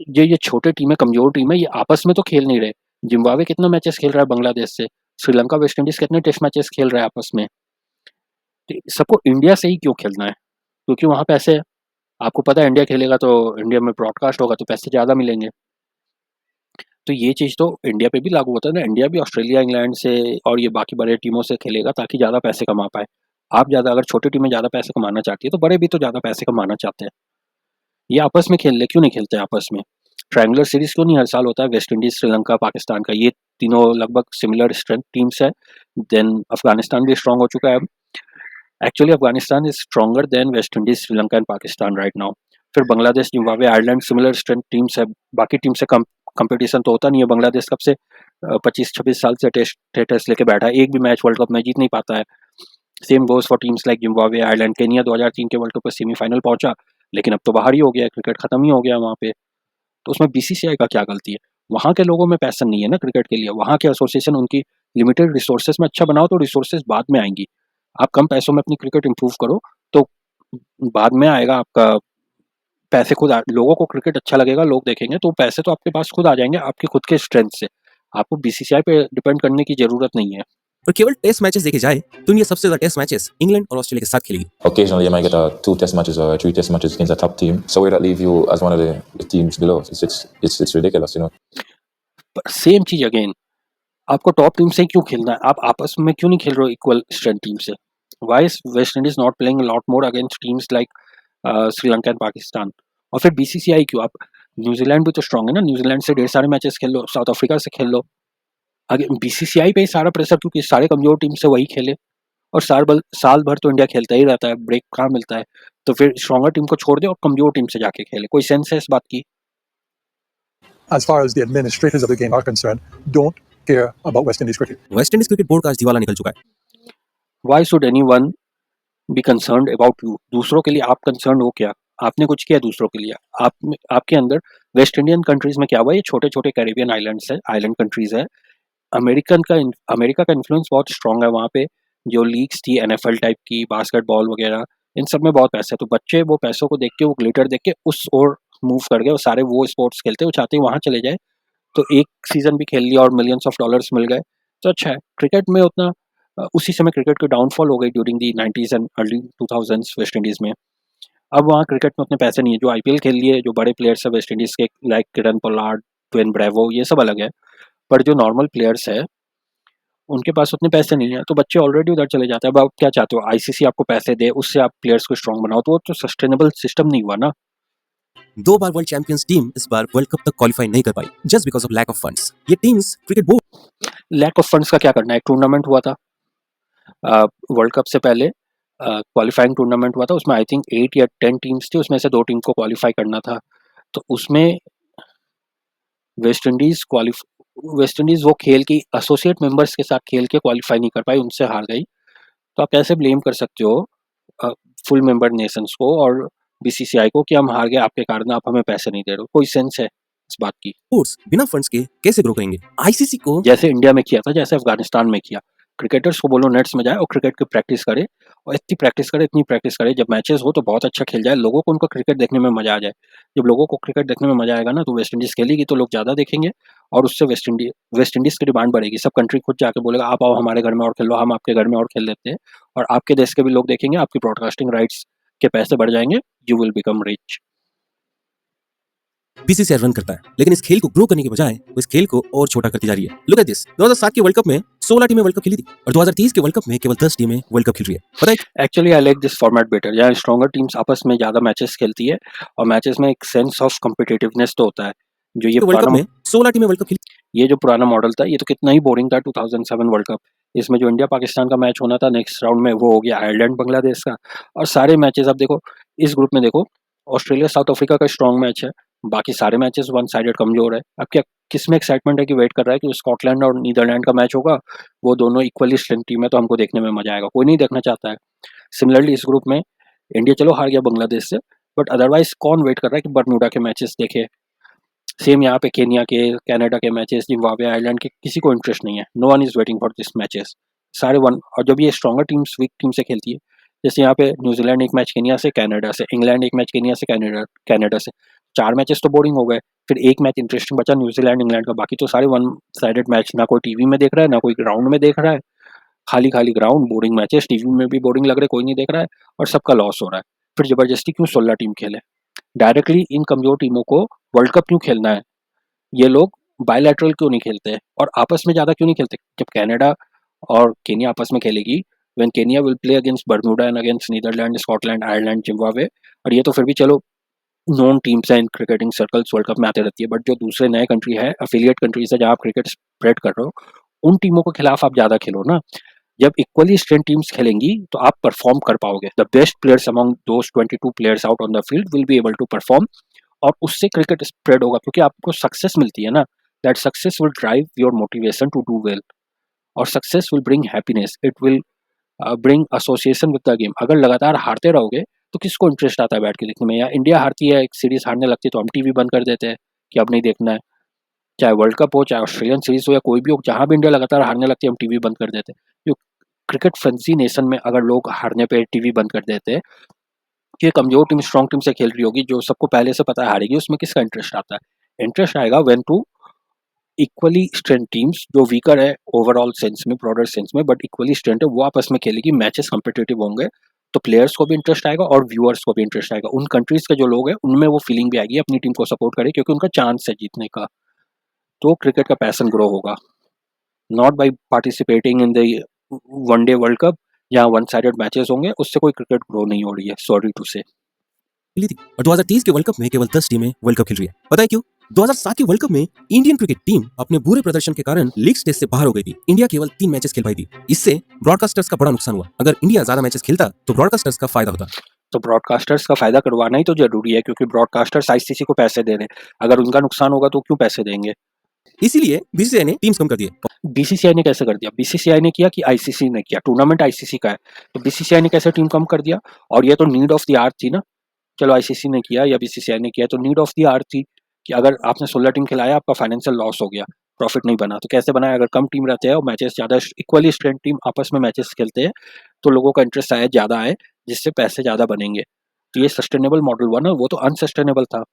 ये छोटे टीम है, कमजोर टीम है, ये आपस में तो खेल नहीं रहे। जिम्बाब्वे कितना मैचेस खेल रहा है बांग्लादेश से, श्रीलंका, वेस्ट इंडीज कितने टेस्ट मैचेस खेल रहा है आपस में। तो सबको इंडिया से ही क्यों खेलना है? क्योंकि वहाँ पैसे है। आपको पता है इंडिया खेलेगा तो इंडिया में ब्रॉडकास्ट होगा तो पैसे ज़्यादा मिलेंगे। तो ये चीज़ तो इंडिया पे भी लागू होता है ना। इंडिया भी ऑस्ट्रेलिया, इंग्लैंड से और ये बाकी बड़े टीमों से खेलेगा ताकि ज़्यादा पैसे कमा पाए। आप ज़्यादा, अगर छोटी टीमें ज़्यादा पैसे कमाना चाहती है तो बड़े भी तो ज़्यादा पैसे कमाना चाहते हैं। ये आपस में खेल ले, क्यों नहीं खेलते आपस में? ट्रायंगुलर सीरीज क्यों नहीं हर साल होता है? वेस्ट इंडीज, श्रीलंका, पाकिस्तान का, ये तीनों लगभग सिमिलर स्ट्रेंथ टीम्स है। देन अफगानिस्तान भी स्ट्रॉन्ग हो चुका है अब। Actually Afghanistan is stronger than West Indies, Sri Lanka and Pakistan right now. फिर Bangladesh, Zimbabwe, Ireland similar strength teams है। बाकी टीम से कंपटीशन तो होता नहीं है। बांग्लादेश कब से 25-26 साल से टेस्ट लेके बैठा है, एक भी मैच वर्ल्ड कप में जीत नहीं पाता है। Same goes for teams like Zimbabwe, Ireland. Kenya 2003 के वर्ल्ड कप में सेमीफाइनल पहुंचा, लेकिन अब तो बाहर ही हो गया, क्रिकेट खत्म ही हो गया वहाँ पे। तो उसमें BCCI का क्या गलती है? वहाँ के लोगों में पैशन नहीं है ना क्रिकेट के लिए। वहाँ के एसोसिएशन उनकी लिमिटेड रिसोर्सेज में अच्छा बनाओ तो रिसोर्सेज बाद में आएंगी। आप कम पैसों में अपनी क्रिकेट इंप्रूव करो तो बाद में आएगा आपका पैसे खुद। लोगों को क्रिकेट अच्छा लगेगा, लोग देखेंगे, तो पैसे तो आपके पास खुद आ जाएंगे आपके खुद के स्ट्रेंथ से। आपको BCCI पे डिपेंड करने की जरूरत नहीं है। और केवल टेस्ट मैचेस देखे जाए तो इंडिया सबसे ज्यादा टेस्ट मैचेस इंग्लैंड और ऑस्ट्रेलिया के साथ खेलेगी। Occasionally, you might get 2 test matches or 3 test matches against a top team. So where that leave you as one of the teams below? It's ridiculous, you know. Same चीज again, आपको top team से ही क्यों खेलना है? आप आपस में क्यों नहीं खेल रहे हो इक्वल स्ट्रेंथ टीम से? Why is West Indies not playing a lot more against teams like Sri Lanka and Pakistan? और फिर BCCI क्यों? आप न्यूजीलैंड भी तो स्ट्रांग है ना, न्यूजीलैंड से ढेर सारे मैचेस खेल लो, साउथ अफ्रीका से खेल लो। आगे BCCI पे ही सारा प्रेशर, क्योंकि सारे कमजोर टीम से वही खेले, और साल भर तो इंडिया खेलता ही रहता है, ब्रेक कहाँ मिलता है? तो फिर स्ट्रॉन्गर टीम को छोड़ दे और कमजोर टीम से जाके खेले। कोई सेंस है इस बात की? As far as the administrators of the game are concerned, don't care about West Indies cricket. West Indies cricket board का आज दिवाला निकल चुका है। Why should anyone be concerned about you? दूसरों के लिए आप कंसर्न हो क्या? आपने कुछ किया दूसरों के लिए? आपके अंदर वेस्ट इंडियन कंट्रीज में क्या हुआ? ये छोटे छोटे कैरेबियन आइलैंड्स है, आइलैंड कंट्रीज है। अमेरिका का इन्फ्लुएंस बहुत स्ट्रांग है वहाँ पे। जो लीग्स थी NFL टाइप की, बास्केटबॉल वगैरह, इन सब में बहुत पैसा है। तो बच्चे वो पैसों को देख के, वो ग्लिटर देख के उस ओर मूव कर गए, वो सारे वो स्पोर्ट्स खेलते हैं, वो चाहते हैं वहाँ चले जाए। तो एक सीजन भी खेल लिया और मिलियंस ऑफ डॉलर्स मिल गए, तो अच्छा है। क्रिकेट में उतना उसी समय क्रिकेट की डाउनफॉल हो गई during the 90s and early 2000s West Indies में। अब वहाँ क्रिकेट में उतने पैसे नहीं है। जो IPL खेल लिए, जो बड़े प्लेयर्स है वेस्ट इंडीज़ के, like Kieron Pollard, Twain bravo, ये सब अलग है। पर जो नॉर्मल प्लेयर्स है उनके पास उतने पैसे नहीं है, तो बच्चे ऑलरेडी उधर चले जाते हैं। अब आप क्या चाहते हो? ICC आपको पैसे दे, उससे आप प्लेयर्स को स्ट्रॉन्ग बनाओ, तो वो तो सस्टेनेबल सिस्टम नहीं हुआ ना। 2 बार वर्ल्ड चैंपियंस टीम इस बार वर्ल्ड कप तक क्वालिफाई नहीं कर पाई just because of lack of funds. ये teams cricket board lack of funds का क्या करना है? एक टूर्नामेंट हुआ था वर्ल्ड कप से पहले, क्वालिफाइंग टूर्नामेंट हुआ था, उसमें आई थिंक 8 या 10 टीम्स थी, उसमें से 2 टीम को क्वालिफाई करना था। तो उसमें वेस्ट इंडीज वो खेल की एसोसिएट मेंबर्स के साथ खेल के क्वालिफाई नहीं कर पाई, उनसे हार गई। तो आप कैसे ब्लेम कर सकते हो फुल मेंबर नेशंस को और बीसीसीआई को कि हम हार गए आपके कारण, आप हमें पैसे नहीं दे रहे हो? कोई सेंस है इस बात की? स्पोर्ट्स बिना फंड्स के कैसे ग्रो करेंगे? आईसीसी को जैसे इंडिया में किया था, जैसे अफगानिस्तान में किया, क्रिकेटर्स को बोलो नेट्स में जाए और क्रिकेट की प्रैक्टिस करे, और इतनी प्रैक्टिस करे, जब मैचेस हो तो बहुत अच्छा खेल जाए, लोगों को उनको क्रिकेट देखने में मजा आ जाए। जब लोगों को क्रिकेट देखने में मजा आएगा ना, तो वेस्ट इंडीज खेलेगी तो लोग ज्यादा देखेंगे, और उससे वेस्ट इंडीज की डिमांड बढ़ेगी। सब कंट्री खुद जाके बोलेगा आप आओ हमारे घर में और खेल लो, हम आपके घर में और खेल लेते हैं, और आपके देश के भी लोग देखेंगे, आपकी ब्रॉडकास्टिंग राइट्स के पैसे बढ़ जाएंगे, you will become rich. BCCI run करता है, लेकिन इस खेल को ग्रो करने के बजाय वो इस खेल को और छोटा करती जा रही है। लुक एट दिस, 2007 के वर्ल्ड कप में 16 टीमें वर्ल्ड कप खेली थी, और 2030 के वर्ल्ड कप में केवल 10 टीमें वर्ल्ड कप खेल रही है। पता है actually I like this format better, यहाँ स्ट्रॉन्गर टीम्स आपस में ज्यादा मैचेस खेलती है, और मैचेस में एक सेंस ऑफ कॉम्पिटिटिवनेस तो होता है। जो ये वर्ल्ड कप में 16 टीमें वर्ल्ड कप खेली, ये जो पुराना मॉडल था, ये तो कितना ही बोरिंग था 2007 वर्ल्ड कप। इसमें जो इंडिया पाकिस्तान का मैच होना था नेक्स्ट राउंड में, वो हो गया आयरलैंड बांग्लादेश का, और सारे मैचेस आप देखो इस ग्रुप में, देखो ऑस्ट्रेलिया साउथ अफ्रीका का स्ट्रॉन्ग मैच है, बाकी सारे मैचेस वन साइडेड कमजोर है। अब क्या किस में एक्साइटमेंट है कि वेट कर रहा है कि स्कॉटलैंड और नीदरलैंड का मैच होगा, वो दोनों इक्वली स्ट्रेंथ टीम है, तो हमको देखने में मजा आएगा, कोई नहीं देखना चाहता है। सिमिलरली इस ग्रुप में इंडिया चलो हार गया बांग्लादेश से, बट अदरवाइज कौन वेट कर रहा है कि बर्मुडा के मैचेस देखे? सेम यहाँ पे केनिया के, कनाडा के मैचेस, जिम्बाब्वे, आयरलैंड के, किसी को इंटरेस्ट नहीं है। No one is waiting for this matches, सारे वन। और जब ये स्ट्रॉन्गर टीम्स वीक टीम से खेलती है, जैसे यहाँ पे न्यूजीलैंड एक मैच केनिया से, कनाडा से, इंग्लैंड एक मैच केनिया से, कनाडा से, 4 मैचेस तो बोरिंग हो गए। फिर एक मैच इंटरेस्टिंग बचा न्यूजीलैंड इंग्लैंड का, बाकी तो सारे वन साइडेड मैच, ना कोई टीवी में देख रहा है, ना कोई ग्राउंड में देख रहा है, खाली खाली ग्राउंड, बोरिंग मैचेस, टीवी में भी बोरिंग लग रहे, कोई नहीं देख रहा है, और सबका लॉस हो रहा है। फिर जबरदस्ती क्यों 16 टीम खेले? डायरेक्टली इन कमजोर टीमों को वर्ल्ड कप क्यों खेलना है? ये लोग बायलैटरल क्यों नहीं खेलते और आपस में ज्यादा क्यों नहीं खेलते? जब कनाडा और केनिया आपस में खेलेगी, when Kenya will play against Bermuda and against Netherland, Scotland, Ireland, Zimbabwe, और ये तो फिर भी चलो नॉन टीम्स हैं in cricketing circles, world cup में आते रहती है, बट जो दूसरे नए कंट्री है, एफिलिएट कंट्रीज है, जहाँ आप क्रिकेट स्प्रेड कर रहे हो, उन टीमों के खिलाफ आप ज्यादा खेलो ना। जब इक्वली स्ट्रेंथ टीम्स खेलेंगी तो आप परफॉर्म कर पाओगे। The best players among those 22 players out on the field will be able to perform, और उससे क्रिकेट स्प्रेड होगा, क्योंकि आपको सक्सेस मिलती है ना। That success will drive your motivation to do well, और success will bring happiness, it will bring association with the game. अगर लगातार हारते रहोगे तो किसको इंटरेस्ट आता है बैठ के देखने में? या इंडिया हारती है, एक सीरीज हारने लगती है, तो हम टीवी बंद कर देते हैं कि अब नहीं देखना है। चाहे वर्ल्ड कप हो, चाहे ऑस्ट्रेलियन सीरीज हो, या कोई भी हो, जहां भी इंडिया लगातार हारने लगती है, हम टीवी बंद कर देते हैं। क्रिकेट फ्रेंजी नेशन में अगर लोग हारने पे टीवी बंद कर देते हैं, कि कमजोर टीम स्ट्रॉन्ग टीम से खेल रही होगी, जो सबको पहले से पता है हारेगी, उसमें किसका इंटरेस्ट आता है? इंटरेस्ट आएगा when two equally strength teams, जो वीकर है ओवरऑल सेंस में, ब्रॉडर सेंस में, बट इक्वली स्ट्रेंथ है, वो आपस में खेलेगी, मैचेस कॉम्पिटिटिव होंगे, तो प्लेयर्स को भी इंटरेस्ट आएगा और व्यूअर्स को भी इंटरेस्ट आएगा। उन कंट्रीज के जो लोग हैं उनमें वो फीलिंग भी आएगी अपनी टीम को सपोर्ट करें, क्योंकि उनका चांस है जीतने का। तो क्रिकेट का पैशन ग्रो होगा, not by participating in the one day world cup जहाँ वन साइडेड मैचेस होंगे, उससे कोई क्रिकेट ग्रो नहीं हो रही है, सॉरी टू से। थी, और 2030 के वर्ल्ड कप में केवल 10 टीमें वर्ल्ड कप खेल रही है। पता है क्यों? 2007 के वर्ल्ड कप में इंडियन क्रिकेट टीम अपने बुरे प्रदर्शन के कारण लीग स्टेज से बाहर हो गई थी। इंडिया केवल 3 मैचेस खेल पाई थी। इससे ब्रॉडकास्टर्स का बड़ा नुकसान हुआ। अगर इंडिया ज्यादा मैचेस खेलता तो ब्रॉडकास्टर्स का फायदा होता। तो ब्रॉडकास्टर्स का फायदा करवाना ही तो जरूरी है, क्योंकि ब्रॉडकास्टर्स आईसीसी को पैसे दे रहे हैं। अगर उनका नुकसान होगा तो क्यों पैसे देंगे? इसीलिए बीसीसीआई ने टीम्स कम कर दिए। बीसीसीआई ने कैसे कर दिया? बीसीसीआई ने किया कि आईसीसी ने किया? टूर्नामेंट आईसीसी का है, तो बीसीसीआई ने कैसे टीम कम कर दिया? और ये तो नीड ऑफ द आवर थी ना। चलो आईसीसी ने किया या बीसीसीआई ने किया, तो नीड ऑफ द आवर थी कि अगर आपने 16 टीम खिलाया, आपका फाइनेंशियल लॉस हो गया, प्रॉफिट नहीं बना, तो कैसे बनाया? अगर कम टीम रहते हैं और मैचेस ज्यादा इक्वली स्ट्रेंथ टीम आपस में मैचेस खेलते हैं, तो लोगों का इंटरेस्ट आए, ज्यादा आए, जिससे पैसे ज्यादा बनेंगे। तो ये सस्टेनेबल मॉडल हुआ ना, वो तो अनसस्टेनेबल था।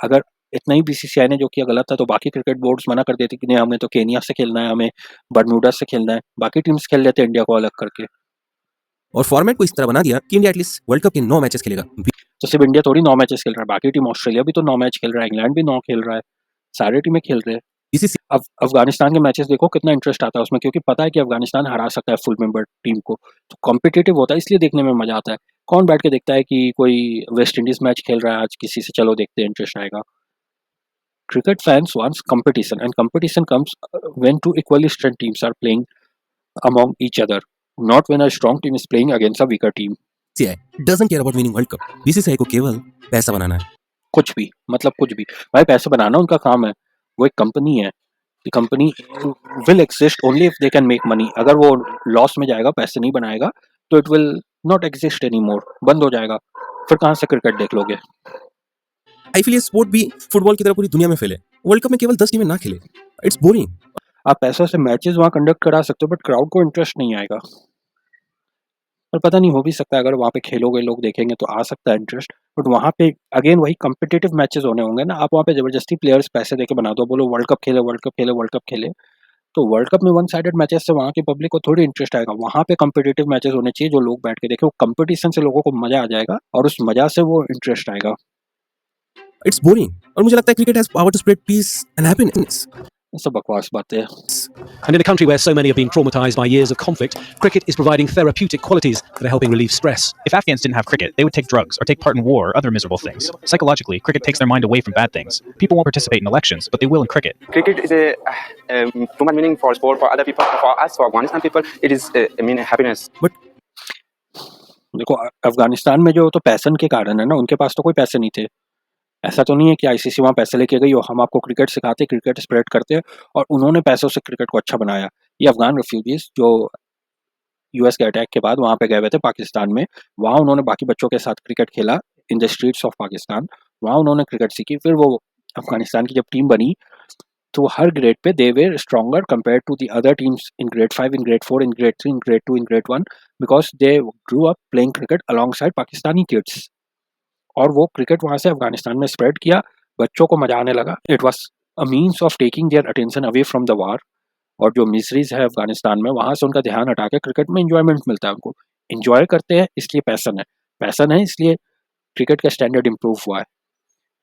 अगर इतना ही बीसीसीआई ने जो किया गलत था, तो बाकी क्रिकेट बोर्ड्स मना कर देते कि नहीं, हमें तो केनिया से खेलना है, हमें बर्मुडा से खेलना है, बाकी टीम्स खेल लेते इंडिया को अलग करके। और फॉर्मेट को इस तरह बना दिया कि इंडिया एटलीस्ट वर्ल्ड कप के 9 मैचेस खेलेगा। तो सिर्फ इंडिया थोड़ी 9 मैचेस खेल रहा है, बाकी टीम ऑस्ट्रेलिया भी तो 9 मैच खेल रहा है, इंग्लैंड भी 9 खेल रहा है, सारे टीमें खेल रहे हैं। अब अफगानिस्तान के मैचेस देखो कितना इंटरेस्ट आता है उसमें, क्योंकि पता है कि अफगानिस्तान हरा सकता है फुल मेंबर टीम को, तो कॉम्पिटिटिव होता है, इसलिए देखने में मजा आता है। कौन बैठ के देखता है कि कोई वेस्ट इंडीज मैच खेल रहा है आज किसी से, चलो देखते हैं, इंटरेस्ट आएगा। Cricket fans wants competition, and competition comes when two equally strong teams are playing among each other, not when a strong team is playing against a weaker team. BCCI doesn't care about winning World Cup. BCCI को केवल पैसा बनाना है। कुछ भी, मतलब कुछ भी भाई, पैसे बनाना उनका काम है। वो एक कंपनी है, company will exist only if they can make money. अगर वो लॉस में जाएगा, पैसे नहीं बनाएगा, तो it will not exist any more, बंद हो जाएगा। फिर कहाँ से क्रिकेट देख लोगे? आई फील ये स्पोर्ट भी फुटबॉल की तरह पूरी दुनिया में फैले। वर्ल्ड कप में केवल 10 टीमें ना खेले, इट्स बोरिंग। आप पैसों से मैचेस वहाँ कंडक्ट करा सकते हो, बट क्राउड को इंटरेस्ट नहीं आएगा। पर पता नहीं, हो भी सकता है, अगर वहाँ पे खेलोगे, लोग देखेंगे तो आ सकता है इंटरेस्ट। बट वहाँ पे अगेन वही कम्पिटिटिव मैचेस होने होंगे ना। आप वहाँ पे जबरदस्ती प्लेयर्स पैसे देके बना दो, बोलो वर्ल्ड कप खेले, वर्ल्ड कप खेले, वर्ल्ड कप खेले, तो वर्ल्ड कप में वन साइडेड मैचेस से वहाँ की पब्लिक को थोड़ी इंटरेस्ट आएगा। वहाँ पे कम्पिटिटिव मैचेस होने चाहिए जो लोग बैठ के देखे। वो कंपटीशन से लोगों को मजा आ जाएगा और उस मजा से वो इंटरेस्ट आएगा। It's boring. और मुझे लगता है cricket has power to spread peace and happiness. सब बकवास बातें हैं। And in a country where so many have been traumatized by years of conflict, cricket is providing therapeutic qualities that are helping relieve stress. If Afghans didn't have cricket, they would take drugs or take part in war or other miserable things. Psychologically, cricket takes their mind away from bad things. People won't participate in elections, but they will in cricket. Cricket is a too much meaning for sport, for other people, for us, for Afghanistan people. It is happiness. But देखो, अफगानिस्तान में जो तो passion के कारण है ना, उनके पास तो कोई पैसे नहीं थे। ऐसा तो नहीं है कि आईसीसी वहाँ पैसे लेके गई हो, हम आपको क्रिकेट सिखाते, क्रिकेट स्प्रेड करते, और उन्होंने पैसों से क्रिकेट को अच्छा बनाया। ये अफगान रेफ्यूजीज जो यूएस के अटैक के बाद वहाँ पे गए हुए थे पाकिस्तान में, वहाँ उन्होंने बाकी बच्चों के साथ क्रिकेट खेला in the streets of Pakistan. वहाँ उन्होंने क्रिकेट सीखी। फिर वो अफगानिस्तान की जब टीम बनी, तो हर ग्रेड पे they were stronger compared to the other teams in grade 5, in grade 4, in grade 3, in grade 2, in grade 1, because they grew up playing cricket alongside Pakistani kids. और वो क्रिकेट वहाँ से अफगानिस्तान में स्प्रेड किया, बच्चों को मजा आने लगा। It was a means of taking their attention away from the war. और जो मिजरीज है अफगानिस्तान में, वहाँ से उनका ध्यान हटा के क्रिकेट में इंजॉयमेंट मिलता है उनको। इंजॉय करते हैं इसलिए पैसन है, पैसन है इसलिए क्रिकेट का स्टैंडर्ड इंप्रूव हुआ है।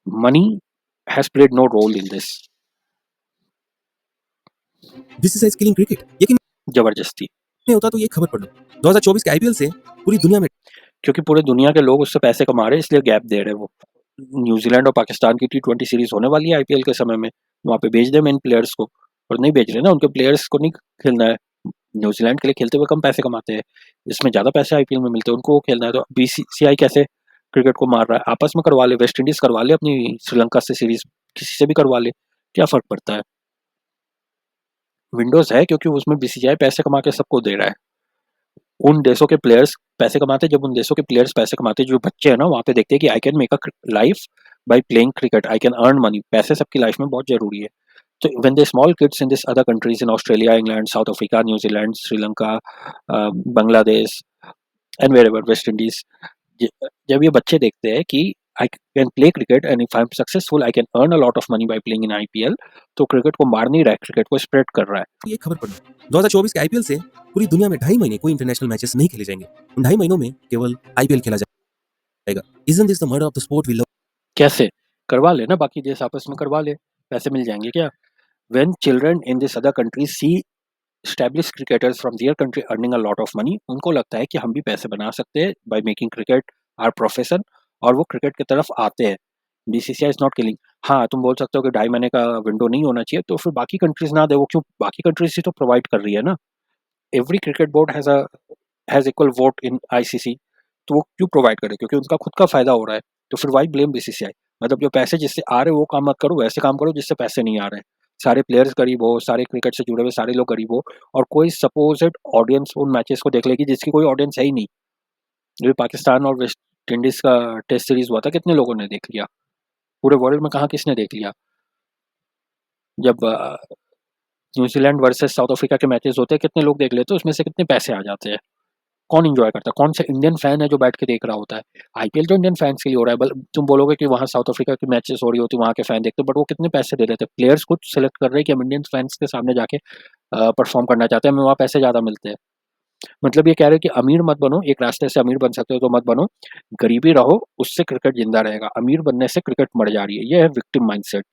Money has played no role in this. BCCI is killing cricket. ये जबरदस्ती नहीं होता तो ये खबर पढ़ लो। 2024 के आईपीएल से पूरी दुनिया में, क्योंकि पूरे दुनिया के लोग उससे पैसे कमा रहे हैं, इसलिए गैप दे रहे हैं। वो न्यूजीलैंड और पाकिस्तान की T20 सीरीज होने वाली है आईपीएल के समय में, वहाँ पे भेज दे मेन प्लेयर्स को, और नहीं भेज रहे ना, उनके प्लेयर्स को नहीं खेलना है। न्यूजीलैंड के लिए खेलते हुए कम पैसे कमाते हैं, इसमें ज़्यादा पैसे आईपीएल में मिलते हैं, उनको वो खेलना है। तो बीसीसीआई कैसे क्रिकेट को मार रहा है? आपस में करवा ले, वेस्ट इंडीज़ करवा ले अपनी श्रीलंका से सीरीज, किसी से भी करवा ले, क्या फ़र्क पड़ता है? विंडोज़ है क्योंकि उसमें बीसीसीआई पैसे कमा के सबको दे रहा है। उन देशों के प्लेयर्स पैसे कमाते, जब उन देशों के प्लेयर्स पैसे कमाते, जो बच्चे हैं ना, वहाँ पे देखते हैं कि I can make a life by playing cricket, I can earn money. पैसे सबकी लाइफ में बहुत ज़रूरी है। तो when they small kids in this other countries, in Australia, England, south Africa, New Zealand, Sri Lanka, Bangladesh and wherever, West Indies, जब ये बच्चे देखते हैं कि I can play cricket and if I am successful I can earn a lot of money by playing in IPL, तो cricket को मार नहीं रहा है, क्रिकेट को स्प्रेड कर रहा है। ये खबर पढ़ लो। 2024 के आईपीएल से पूरी दुनिया में 2.5 महीने कोई इंटरनेशनल मैचेस नहीं खेले जाएंगे। उन 2.5 महीनों में केवल आईपीएल खेला जाएगा। Isn't this the murder of the sport we love? कैसे करवा ले ना, बाकी देश आपस में करवा ले, पैसे मिल जाएंगे क्या? When children in this other country see established cricketers from their country earning a lot of money, उनको लगता है कि हम भी पैसे बना सकते हैं by making cricket our profession, और वो क्रिकेट की तरफ आते हैं। BCCI is not killing. हाँ, तुम बोल सकते हो कि 2.5 महीने का विंडो नहीं होना चाहिए, तो फिर बाकी कंट्रीज ना दे, वो क्यों? बाकी कंट्रीज ही तो प्रोवाइड कर रही है ना। Every cricket board has equal vote in ICC, तो वो क्यों प्रोवाइड करे? क्योंकि उनका खुद का फायदा हो रहा है। तो फिर वाई ब्लेम बीसीसीआई? मतलब जो पैसे जिससे आ रहे वो काम मत करो, वैसे काम करो जिससे पैसे नहीं आ रहे। सारे प्लेयर्स गरीब हो, सारे क्रिकेट से जुड़े हुए सारे लोग गरीब हो, और कोई सपोजिड ऑडियंस उन मैचेस को देख लेगी जिसकी कोई ऑडियंस है ही नहीं। जो पाकिस्तान और वेस्ट इंडीज का टेस्ट सीरीज हुआ था, कितने लोगों ने देख लिया? पूरे वर्ल्ड में कहाँ किसने देख लिया? जब न्यूजीलैंड वर्सेस साउथ अफ्रीका के मैचेस होते हैं, कितने लोग देख लेते हैं? उसमें से कितने पैसे आ जाते हैं? कौन एंजॉय करता है? कौन सा इंडियन फैन है जो बैठ के देख रहा होता है? आईपीएल तो इंडियन फैंस के लिए हो रहा है। तुम बोलोगे कि वहाँ साउथ अफ्रीका की मैचेस हो रही होती, वहाँ के फैन देखते, बट वो कितने पैसे दे रहे थे? प्लेयर्स खुद सेलेक्ट कर रहे हैं कि हम इंडियन फैंस के सामने जाके परफॉर्म करना चाहते हैं, हमें वहाँ पैसे ज़्यादा मिलते हैं। मतलब ये कह रहे हैं कि अमीर मत बनो, एक रास्ते से अमीर बन सकते हो तो मत बनो, गरीबी रहो, उससे क्रिकेट जिंदा रहेगा। अमीर बनने से क्रिकेट मर जा रही है। ये है विक्टिम माइंडसेट।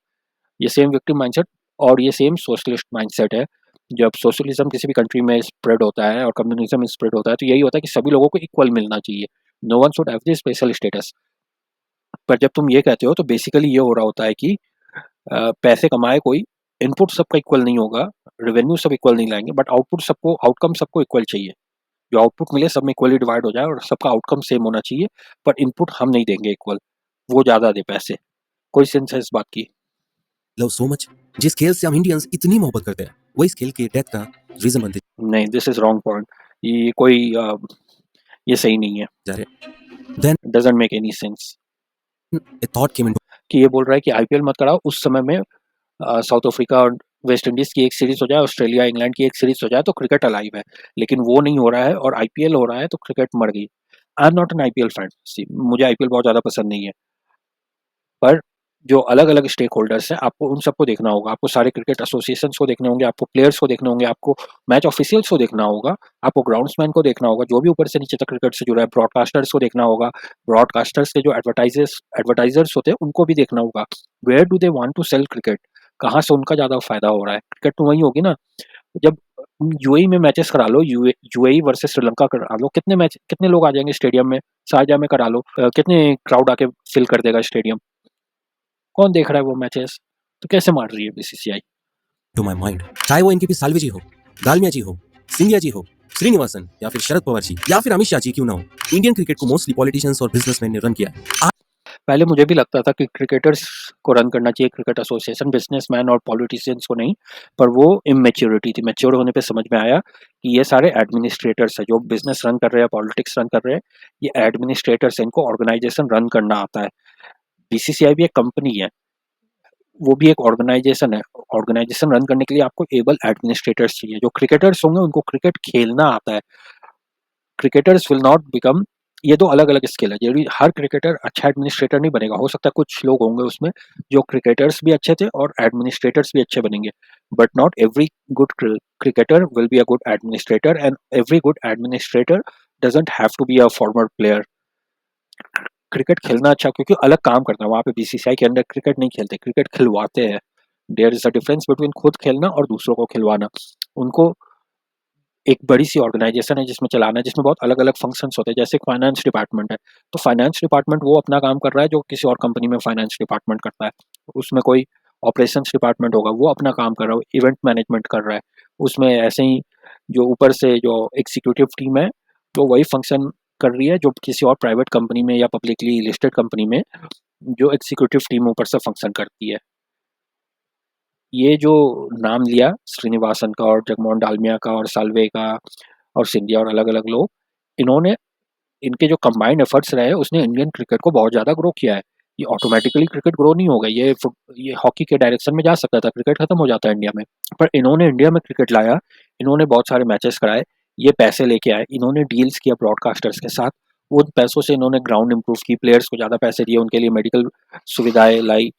ये सेम विक्टिम माइंडसेट और ये सेम सोशलिस्ट माइंडसेट है। जब सोशलिज्म किसी भी कंट्री में स्प्रेड होता है और कम्युनिज्म में स्प्रेड होता है तो यही होता है कि सभी लोगों को इक्वल मिलना चाहिए, no one should have the special status. पर जब तुम ये कहते हो तो बेसिकली ये हो रहा होता है कि पैसे कमाए कोई, इनपुट सबका इक्वल नहीं होगा, रेवेन्यू सब इक्वल नहीं लाएंगे, बट आउटकम सबको इक्वल चाहिए। जो आउटपुट मिले सब में इक्वली डिवाइड हो जाए और सबका आउटकम सेम होना चाहिए, पर इनपुट हम नहीं देंगे इक्वल, वो ज़्यादा दे पैसे। कोई सेंस है इस बात की? लव सो मच, जिस खेल से हम इंडियंस इतनी मोहब्बत करते हैं वो इस खेल के डेथ का रीजन बनते। नहीं, दिस इज रॉन्ग पॉइंट। ये कोई ये सही नहीं है। Then doesn't make any sense. a thought came into कि ये बोल रहा है कि आईपीएल मत कराओ, उस समय में साउथ अफ्रीका और वेस्ट इंडीज की एक सीरीज हो जाए, ऑस्ट्रेलिया इंग्लैंड की एक सीरीज हो जाए तो क्रिकेट अलाइव है, लेकिन वो नहीं हो रहा है और आईपीएल हो रहा है तो क्रिकेट मर गई। I am not an IPL fan, मुझे आईपीएल बहुत ज़्यादा पसंद नहीं है, पर जो अलग अलग स्टेक होल्डर्स हैं आपको उन सबको देखना होगा। आपको सारे क्रिकेट एसोसिएशन को देखने होंगे, आपको प्लेयर्स को देखने होंगे, आपको मैच ऑफिशियल्स को देखना होगा, आपको ग्राउंड्समैन को देखना होगा, जो भी ऊपर से नीचे तक क्रिकेट से जुड़ा है, ब्रॉडकास्टर्स को देखना होगा, ब्रॉडकास्टर्स के जो एडवर्टाइजर्स होते हैं उनको भी देखना होगा। Where do they want to sell cricket, कहाँ से उनका ज़्यादा फायदा हो रहा है। क्रिकेट तो वही होगी ना, जब यूएई में मैचेस करा लो, यूएई वर्सेस श्रीलंका करा लो, कितने लोग आ जाएंगे स्टेडियम में, शारजाह में करा लो, कितने क्राउड आके फिल कर देगा स्टेडियम, कौन देख रहा है वो मैचेस? तो कैसे मार रही है बीसीसीआई? टू माय माइंड, चाहे वो इनके भी साल्वे जी हो, दालमिया जी हो, सिंधिया जी हो, श्रीनिवासन या फिर शरद पवार जी या फिर अमित शाह जी क्यों ना हो, इंडियन क्रिकेट को मोस्टली पॉलिटिशियंस और बिजनेसमैन ने रन किया है। पहले मुझे भी लगता था कि क्रिकेटर्स को रन करना चाहिए क्रिकेट एसोसिएशन, बिजनेसमैन और पॉलिटिशियंस को नहीं, पर वो इमेच्योरिटी थी। मैच्योर होने पे समझ में आया कि ये सारे एडमिनिस्ट्रेटर्स हैं, जो बिजनेस रन कर रहे हैं, पॉलिटिक्स रन कर रहे हैं, ये एडमिनिस्ट्रेटर्स हैं, इनको ऑर्गेनाइजेशन रन करना आता है। बीसीसीआई भी एक कंपनी है, वो भी एक ऑर्गेनाइजेशन है। ऑर्गेनाइजेशन रन करने के लिए आपको एबल एडमिनिस्ट्रेटर्स चाहिए। जो क्रिकेटर्स होंगे उनको क्रिकेट खेलना आता है। क्रिकेटर्स विल नॉट बिकम, ये दो अलग अलग स्किल है। जरूरी हर क्रिकेटर अच्छा एडमिनिस्ट्रेटर नहीं बनेगा, हो सकता है कुछ लोग होंगे उसमें जो क्रिकेटर्स भी अच्छे थे और एडमिनिस्ट्रेटर्स भी अच्छे बनेंगे, but not every good cricketer will be a good administrator and every good administrator doesn't have to be a former player. Cricket खेलना अच्छा, क्योंकि अलग काम करता है वहाँ पे। बीसीसीआई के अंदर क्रिकेट नहीं खेलते, क्रिकेट खिलवाते हैं। There is a difference between खुद खेलना और दूसरों को खिलवाना। उनको एक बड़ी सी ऑर्गेनाइजेशन है जिसमें चलाना है, जिसमें बहुत अलग अलग फंक्शंस होते हैं। जैसे फाइनेंस डिपार्टमेंट है, तो फाइनेंस डिपार्टमेंट वो अपना काम कर रहा है जो किसी और कंपनी में फाइनेंस डिपार्टमेंट करता है। उसमें कोई ऑपरेशंस डिपार्टमेंट होगा, वो अपना काम कर रहा है, इवेंट मैनेजमेंट कर रहा है। उसमें ऐसे ही जो ऊपर से जो एग्जीक्यूटिव टीम है तो वही फंक्शन कर रही है जो किसी और प्राइवेट कंपनी में या पब्लिकली लिस्टेड कंपनी में जो एग्जीक्यूटिव टीम ऊपर से फंक्शन करती है। ये जो नाम लिया श्रीनिवासन का और जगमोहन डालमिया का और साल्वे का और सिंधिया और अलग अलग लोग, इन्होंने, इनके जो कंबाइंड एफर्ट्स रहे उसने इंडियन क्रिकेट को बहुत ज़्यादा ग्रो किया है। ये ऑटोमेटिकली क्रिकेट ग्रो नहीं होगा, ये हॉकी के डायरेक्शन में जा सकता था, क्रिकेट खत्म हो जाता है इंडिया में, पर इन्होंने इंडिया में क्रिकेट लाया, इन्होंने बहुत सारे मैचेस कराए, ये पैसे लेके आए, इन्होंने डील्स किया ब्रॉडकास्टर्स के साथ, उन पैसों से इन्होंने ग्राउंड इंप्रूव की, प्लेयर्स को ज़्यादा पैसे दिए, उनके लिए मेडिकल सुविधाएं लाई,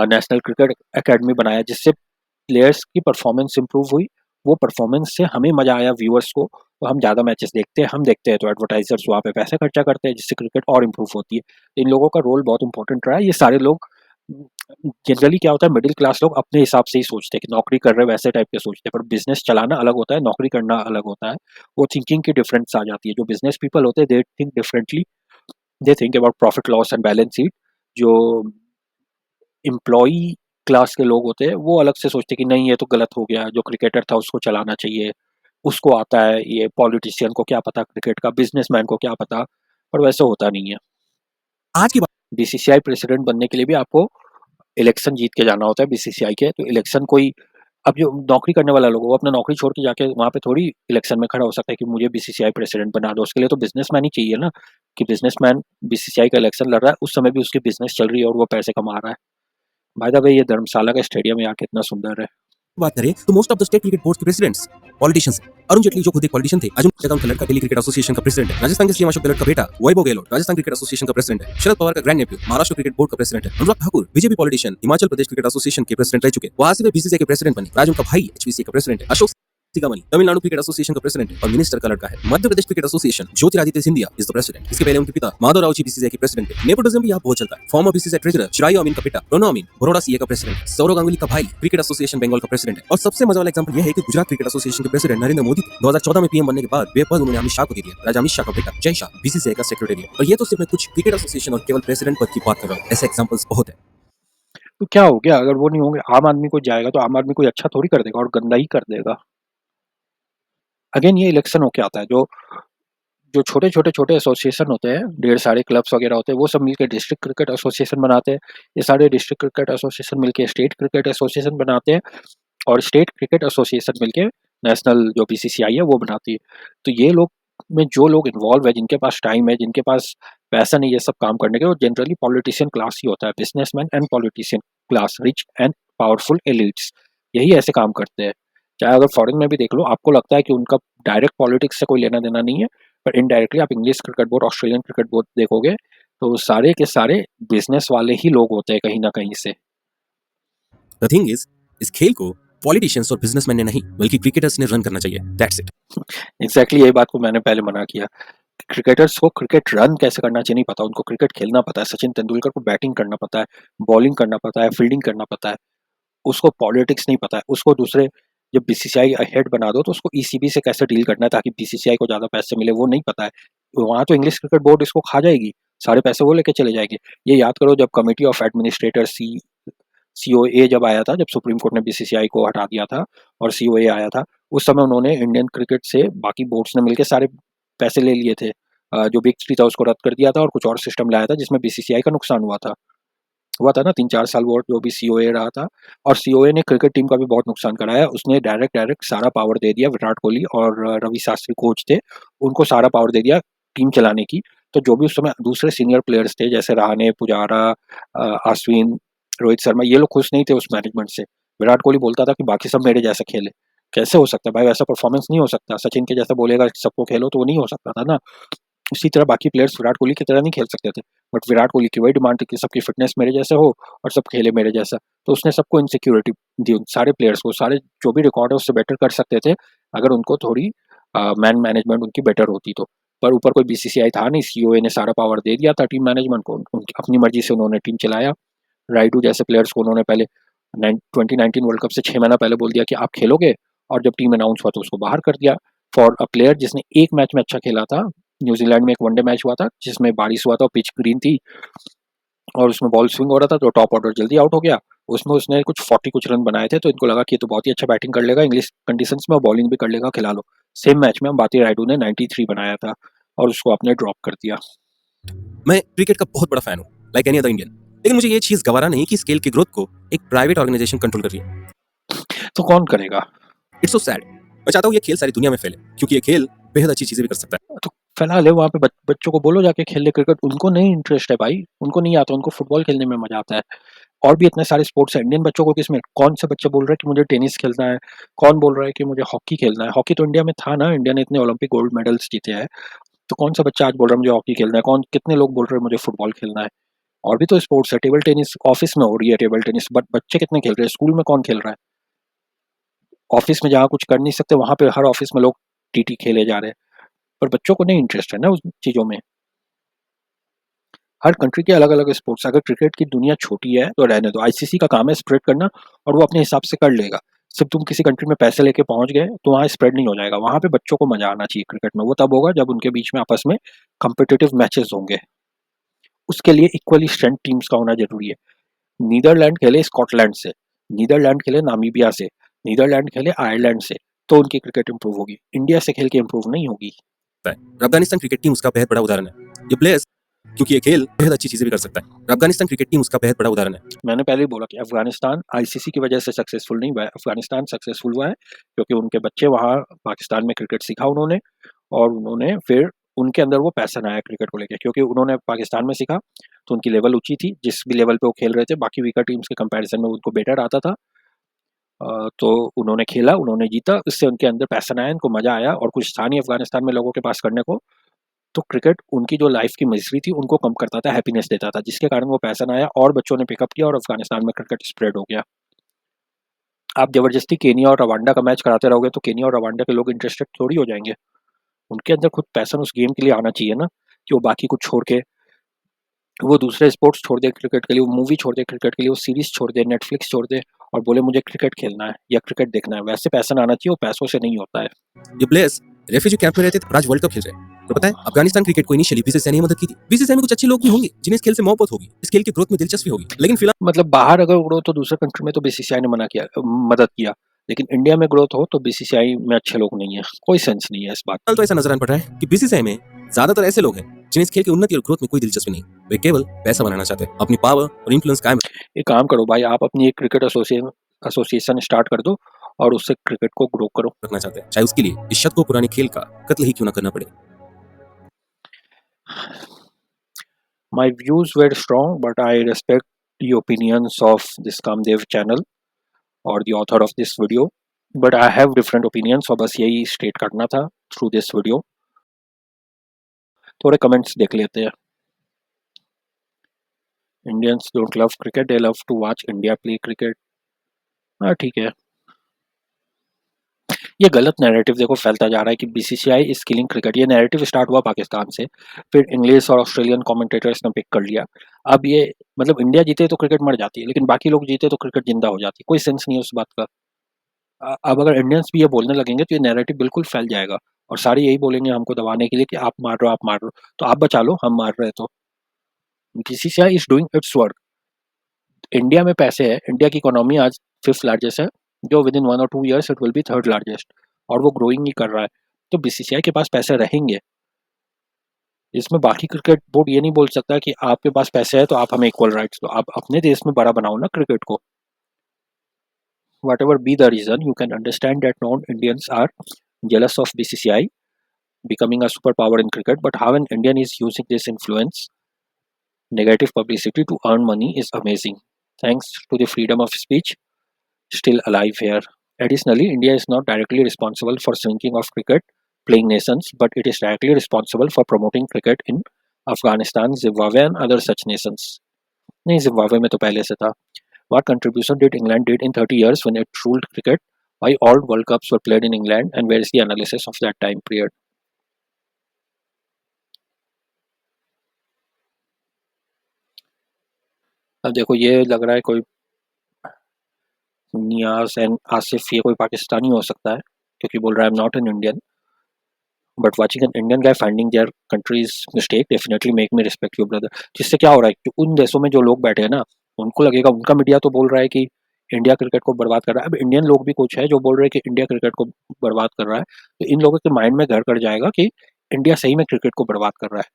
नेशनल क्रिकेट एकेडमी बनाया, जिससे प्लेयर्स की परफॉर्मेंस इंप्रूव हुई। वो परफॉर्मेंस से हमें मज़ा आया व्यूअर्स को, तो हम ज़्यादा मैचेस देखते हैं, हम देखते हैं तो एडवर्टाइजर्स वहाँ पे पैसे खर्चा करते हैं, जिससे क्रिकेट और इम्प्रूव होती है। इन लोगों का रोल बहुत इंपॉर्टेंट रहा है। ये सारे लोग जनरली क्या होता है, मिडिल क्लास लोग अपने हिसाब से ही सोचते हैं कि नौकरी कर रहे हैं वैसे टाइप के सोचते हैं, पर बिजनेस चलाना अलग होता है, नौकरी करना अलग होता है। वो थिंकिंग की डिफरेंस आ जाती है। जो बिजनेस पीपल होते हैं they think differently, they think about profit loss and balance sheet. जो एम्प्लॉई क्लास के लोग होते हैं वो अलग से सोचते हैं कि नहीं ये तो गलत हो गया, जो क्रिकेटर था उसको चलाना चाहिए, उसको आता है, ये पॉलिटिशियन को क्या पता क्रिकेट का, बिजनेसमैन को क्या पता, पर वैसे होता नहीं है। आज की बात, बीसीसीआई प्रेसिडेंट बनने के लिए भी आपको इलेक्शन जीत के जाना होता है बीसीसीआई के। तो इलेक्शन कोई, अब जो नौकरी करने वाला लोग वो अपना नौकरी छोड़ के जाके वहाँ पे थोड़ी इलेक्शन में खड़ा हो सकता है कि मुझे बीसीसीआई प्रेसिडेंट बना दो। उसके लिए तो बिजनेसमैन ही चाहिए ना, कि बिजनेसमैन बीसीसीआई का इलेक्शन लड़ रहा है, उस समय भी उसकी बिजनेस चल रही है और वो पैसे कमा रहा है। बाय द वे ये धर्मशाला का स्टेडियम यहाँ कितना सुंदर है। बात करें तो most of the state cricket board के प्रेसिडेंट्स पॉलिटिशियंस हैं। अरुण जेटली जो खुद एक पॉलिटिशियन थे, अर्जुन जगन का लड़का दिल्ली क्रिकेट एसोसिएशन का प्रेसिडेंट है। राजस्थान के सीएम अशोक गहलोत का बेटा वैभव गहलोत राजस्थान क्रिकेट एसोसिएशन का प्रेसिडेंट है। शरद पवार का grand nephew Maharashtra cricket board का प्रेसिडेंट है। Anurag Thakur BJP politician Himachal Pradesh cricket association के प्रेसिडेंट रह चुके, वहां से वे बीसीसीआई के प्रेसिडेंट बने। राज उनका भाई एचबीसीए का प्रेसिडेंट है। अशोक सिकामणि तमिलनाडु क्रिकेट एसोसिएशन का प्रेसिडेंट है और मिनिस्टर का लड़का है। Madhya Pradesh cricket association Jyotiraditya Scindia is the president. इसके पहले उनके पिता माधवराव जी बीसीसीआई के प्रेसिडेंट थे। नेपोटिज्म भी यहाँ बहुत चलता है। Former BCCI treasurer Chirayu Amin का बेटा प्रणव अमीन बड़ौदा सीए का प्रेसिडेंट है। सौरव गांगुली का भाई क्रिकेट एसोसिएशन बंगाल का प्रेसिडेंट है। और सबसे मजा वाला एग्जांपल यह है कि गुजरात क्रिकेट एसोसिएशन के प्रेसिडेंट नरेंद्र मोदी 2014 में पीएम बनने के बाद वे पद उन्होंने अमित शाह को दे दिया। राजा अमित शाह का बेटा जय शाह बीसीसीआई का सेक्रेटरी है। और ये तो सिर्फ मैं कुछ क्रिकेट एसोसिएशन और केवल प्रेसिडेंट पद की बात कर रहा हूँ, ऐसे एग्जांपल्स बहुत है। तो क्या हो गया अगर वो नहीं होंगे, आम आदमी को जाएगा तो आम आदमी कोई अच्छा थोड़ी कर देगा और गंदा ही कर देगा। अगेन ये इलेक्शन होके आता है, जो छोटे एसोसिएशन होते हैं, ढेर सारे क्लब्स वगैरह होते हैं, वो सब मिलके डिस्ट्रिक्ट क्रिकेट एसोसिएशन बनाते हैं। ये सारे डिस्ट्रिक्ट क्रिकेट एसोसिएशन मिलके स्टेट क्रिकेट एसोसिएशन बनाते हैं और स्टेट क्रिकेट एसोसिएशन मिलके नेशनल जो बीसीसीआई है वो बनाती है। तो ये लोग में जो लोग इन्वॉल्व है, जिनके पास टाइम है, जिनके पास पैसा नहीं है सब काम करने के, वो जनरली पॉलिटिशियन क्लास ही होता है, businessman and politician class, rich and powerful elites, यही ऐसे काम करते हैं। चाहे अगर फॉरेन में भी देख लो, आपको लगता है कि उनका डायरेक्ट पॉलिटिक्स से कोई लेना देना नहीं है, पर इनडायरेक्टली आप English cricket board, Australian cricket board देखोगे तो सारे के सारे बिजनेस वाले ही लोग होते हैं कहीं ना कहीं से। द थिंग इज, इस खेल को पॉलिटिशियंस और बिजनेसमैन ने नहीं बल्कि क्रिकेटर्स ने रन करना चाहिए, दैट्स इट। एग्जैक्टली यही बात को मैंने पहले मना किया। क्रिकेटर्स को क्रिकेट रन कैसे करना चाहिए नहीं पता, उनको क्रिकेट खेलना पता है। सचिन तेंदुलकर को बैटिंग करना पता है, बॉलिंग करना पता है, फील्डिंग करना पता है, उसको पॉलिटिक्स नहीं पता है। उसको दूसरे जब बीसीसीआई हेड बना दो तो उसको ईसीबी से कैसे डील करना है ताकि बीसीसीआई को ज़्यादा पैसे मिले, वो नहीं पता है। वहाँ तो इंग्लिश क्रिकेट बोर्ड इसको खा जाएगी, सारे पैसे वो लेके चले जाएंगे। ये याद करो जब कमेटी ऑफ एडमिनिस्ट्रेटर COA जब आया था, जब सुप्रीम कोर्ट ने बीसीसीआई को हटा दिया था और COA आया था, उस समय उन्होंने इंडियन क्रिकेट से बाकी बोर्ड्स ने मिलकर सारे पैसे ले लिए थे। जो बिग थ्री था उसको रद्द कर दिया था और कुछ और सिस्टम लाया था जिसमें बीसीसीआई का नुकसान हुआ था ना 3-4 साल बोर्ड जो भी COA रहा था। और COA ने क्रिकेट टीम का भी बहुत नुकसान कराया। उसने डायरेक्ट सारा पावर दे दिया, विराट कोहली और रवि शास्त्री कोच थे, उनको सारा पावर दे दिया टीम चलाने की। तो जो भी उस समय दूसरे सीनियर प्लेयर्स थे जैसे रहाणे, पुजारा, अश्विन, रोहित शर्मा, ये लोग खुश नहीं थे उस मैनेजमेंट से। विराट कोहली बोलता था कि बाकी सब मेरे जैसा खेले। कैसे हो सकता है भाई, वैसा परफॉर्मेंस नहीं हो सकता। सचिन के जैसा बोलेगा सबको खेलो तो वो नहीं हो सकता था ना। उसी तरह बाकी प्लेयर्स विराट कोहली की तरह नहीं खेल सकते थे, बट विराट कोहली की वही डिमांड थी कि सबकी फिटनेस मेरे जैसे हो और सब खेले मेरे जैसा। तो उसने सबको इनसिक्योरिटी दी, उन सारे प्लेयर्स को। सारे जो भी रिकॉर्ड है उससे बेटर कर सकते थे अगर उनको थोड़ी मैन मैनेजमेंट उनकी बेटर होती तो। पर ऊपर कोई बीसीसीआई था नहीं, COA ने सारा पावर दे दिया था टीम मैनेजमेंट को, अपनी मर्जी से उन्होंने टीम चलाया। राइडू जैसे प्लेयर्स को उन्होंने पहले 2019 वर्ल्ड कप से 6 महीना पहले बोल दिया कि आप खेलोगे, और जब टीम अनाउंस हुआ तो उसको बाहर कर दिया। फॉर अ प्लेयर जिसने एक मैच में अच्छा खेला था, न्यूजीलैंड में एक वनडे मैच हुआ था जिसमें बारिश हुआ था, पिच ग्रीन थी और उसमें बॉल स्विंग हो रहा था, तो टॉप ऑर्डर जल्दी आउट हो गया। उसमें उसने कुछ 40 कुछ रन बनाए थे, तो इनको लगा कि ये तो बहुत ही अच्छा बैटिंग कर लेगा इंग्लिश कंडीशंस में और बॉलिंग भी कर लेगा, खिला लो। सेम मैच में अंबाती रायडू ने 93 बनाया था और उसको आपने ड्रॉप कर दिया। मैं क्रिकेट का बहुत बड़ा फैन हूँ, लाइक एनी अदर इंडियन, लेकिन मुझे ये चीज गवारा नहीं कि इस खेल की ग्रोथ को एक प्राइवेट ऑर्गेनाइजेशन कंट्रोल कर रही है। तो कौन करेगा? It's so sad. मैं चाहता हूँ ये खेल सारी दुनिया में फैले, क्योंकि ये खेल बेहद अच्छी चीजें भी कर सकता है। तो फैला ले, वहाँ पे बच्चों को बोलो जाके खेल ले क्रिकेट। उनको नहीं इंटरेस्ट है भाई, उनको नहीं आता, उनको फुटबॉल खेलने में मजा आता है। और भी इतने सारे स्पोर्ट्स है। इंडियन बच्चों को किसमें, कौन सा बच्चा बोल रहा है कि मुझे टेनिस खेलना है, कौन बोल रहा है कि मुझे हॉकी खेलना है। हॉकी तो इंडिया में था ना, इंडिया ने इतने ओलंपिक गोल्ड मेडल्स जीते हैं, तो कौन सा बच्चा आज बोल रहा है मुझे हॉकी खेलना है? कितने लोग बोल रहे हैं मुझे फुटबॉल खेलना है? और भी तो स्पोर्ट्स है। टेबल टेनिस ऑफिस में हो रही है, टेबल टेनिस, बट बच्चे कितने खेल रहे हैं? स्कूल में कौन खेल रहा है? ऑफिस में जहाँ कुछ कर नहीं सकते वहां पे हर ऑफिस में लोग TT खेले जा रहे हैं, पर बच्चों को नहीं इंटरेस्ट है ना उस चीजों में। हर कंट्री के अलग अलग स्पोर्ट्स। अगर क्रिकेट की दुनिया छोटी है तो रहने दो, ICC का काम है स्प्रेड करना, और वो अपने हिसाब से कर लेगा। सिर्फ तुम किसी कंट्री में पैसे लेके पहुंच गए तो वहाँ स्प्रेड नहीं हो जाएगा। वहां पे बच्चों को मजा आना चाहिए क्रिकेट में। वो तब होगा जब उनके बीच में आपस में कॉम्पिटिटिव मैचेस होंगे। उसके लिए इक्वली स्ट्रेंथ टीम्स का होना जरूरी है। नीदरलैंड खेले स्कॉटलैंड से, नीदरलैंड खेले नामीबिया से, नीदरलैंड खेले आयरलैंड से, तो उनकी क्रिकेट इंप्रूव होगी। इंडिया से खेल के इंप्रूव नहीं होगी। अफगानिस्तान क्रिकेट टीम उसका बेहद बड़ा उदाहरण है। ये प्लेयर्स, क्योंकि ये खेल बेहद अच्छी चीजें भी कर सकता है। अफगानिस्तान क्रिकेट टीम उसका बेहद बड़ा उदाहरण है। मैंने पहले ही बोला कि अफगानिस्तान ICC की वजह से सक्सेसफुल नहीं हुआ है। अफगानिस्तान सक्सेसफुल हुआ है क्योंकि उनके बच्चे वहाँ पाकिस्तान में क्रिकेट सीखा उन्होंने, और उन्होंने फिर उनके अंदर वो पैशन आया क्रिकेट को लेकर, क्योंकि उन्होंने पाकिस्तान में सीखा तो उनकी लेवल ऊंची थी। जिस भी लेवल पे वो खेल रहे थे बाकी वीकर टीम्स के कंपैरिजन में उनको बेटर आता था। तो उन्होंने खेला, उन्होंने जीता, इससे उनके अंदर पैशन आया, इनको मजा आया, और कुछ था नहीं अफगानिस्तान में लोगों के पास करने को। तो क्रिकेट उनकी जो लाइफ की मिजरी थी उनको कम करता था, हैप्पीनेस देता था, जिसके कारण वो पैशन आया और बच्चों ने पिकअप किया और अफगानिस्तान में क्रिकेट स्प्रेड हो गया। आप जबरदस्ती केनिया और रवांडा का मैच कराते रहोगे तो केनिया और रवांडा के लोग इंटरेस्टेड थोड़ी हो जाएंगे। उनके अंदर खुद पैशन उस गेम के लिए आना चाहिए ना, कि वो बाकी कुछ छोड़ के वो दूसरे स्पोर्ट्स छोड़ दे क्रिकेट के लिए, वो मूवी छोड़ दे क्रिकेट के लिए, वो सीरीज छोड़ दे, नेटफ्लिक्स छोड़ दे और बोले मुझे क्रिकेट खेलना है या क्रिकेट देखना है। वैसे पैशन आना चाहिए, वो पैसों से नहीं होता है। ये प्लेयर्स रेफ्यूजी कैंप में रहते थे और आज वर्ल्ड कप खेल रहे हैं। तो पता है अफगानिस्तान क्रिकेट को इनिशियली बीसीसीआई ने मदद की थी। बीसीसीआई में कुछ अच्छे लोग भी होंगे जिन्हें इस खेल से मोहब्बत होगी, इस खेल की ग्रोथ में दिलचस्पी होगी, लेकिन फिलहाल मतलब बाहर अगर ग्रोथ हो दूसरे कंट्री में तो बीसीसीआई ने मदद किया, लेकिन इंडिया में ग्रोथ हो तो बीसीसीआई में अच्छे लोग नहीं है। कोई सेंस नहीं है इस बात। तो ऐसा नजर आने पड़ रहा है कि बीसीसीआई में ज्यादातर ऐसे लोग हैं जिन्हें इस खेल की उन्नति और ग्रोथ में कोई दिलचस्पी नहीं, वे केवल पैसा बनाना चाहते हैं, अपनी पावर और इन्फ्लुएंस कायम। एक काम करो भाई, आप अपनी एक क्रिकेट एसोसिएशन स्टार्ट कर दो और उससे क्रिकेट को ग्रो करो। रखना चाहते हैं, चाहे उसके लिए इस शत को पुराने खेल का कत्ल ही क्यों ना करना पड़े। My views were strong, but I respect the opinions of this Kamdev channel or the author of this video. But I have different opinions, so बस यही स्टेट करना था through this video. थोड़े कमेंट्स देख लेते हैं। Indians don't love cricket, they love to watch India play cricket. हाँ ठीक है। ये गलत नैरेटिव देखो फैलता जा रहा है कि बीसीसीआई इज किलिंग क्रिकेट। ये नैरेटिव स्टार्ट हुआ पाकिस्तान से, फिर इंग्लिश और ऑस्ट्रेलियन कमेंटेटर्स ने पिक कर लिया। अब ये मतलब इंडिया जीते तो क्रिकेट मर जाती है, लेकिन बाकी लोग जीते तो क्रिकेट जिंदा हो जाती है। कोई सेंस नहीं है उस बात का। अब अगर इंडियंस भी ये बोलने लगेंगे तो ये नैरेटिव बिल्कुल फैल जाएगा और सारे यही बोलेंगे हमको दबाने के लिए कि आप मार रहे हो, आप मार रहे हो, तो आप बचा लो, हम मार रहे तो। BCCI is doing it's work. India में पैसे है, इंडिया की इकोनॉमी आज 5th लार्जेस्ट है, जो with in 1 or 2 years it will be 3rd largest, और वो ग्रोइंग ही कर रहा है। तो बीसीसीआई के पास पैसे रहेंगे। इसमें बाकी क्रिकेट बोर्ड ये नहीं बोल सकता कि आपके पास पैसे है तो आप हमें इक्वल राइट्स दो। आप अपने देश में बड़ा बनाओ ना क्रिकेट को। Whatever be the reason, you can understand that non-Indians are jealous of BCCI becoming a superpower in cricket, but how an Indian is using this influence, negative publicity to earn money is amazing. Thanks to the freedom of speech still alive here. Additionally, India is not directly responsible for shrinking of cricket playing nations, but it is directly responsible for promoting cricket in Afghanistan, Zimbabwe and other such nations. नहीं, Zimbabwe में तो पहले से था। What contribution did England did in 30 years when it ruled cricket? Why all World Cups were played in England, and where is the analysis of that time period? अब देखो ये लग रहा है कोई नियाज एंड आसिफ, ये कोई पाकिस्तानी हो सकता है क्योंकि बोल रहा है I am not an Indian, but watching an Indian guy finding there countries mistake definitely make me respect you brother. जिससे क्या हो रहा है कि उन देशों में जो लोग बैठे हैं ना, उनको लगेगा, उनका मीडिया तो बोल रहा है कि इंडिया क्रिकेट को बर्बाद कर रहा है। अब इंडियन लोग भी कुछ है जो बोल रहे हैं कि इंडिया क्रिकेट को बर्बाद कर रहा है, तो इन लोगों के माइंड में घर कर जाएगा कि इंडिया सही में क्रिकेट को बर्बाद कर रहा है।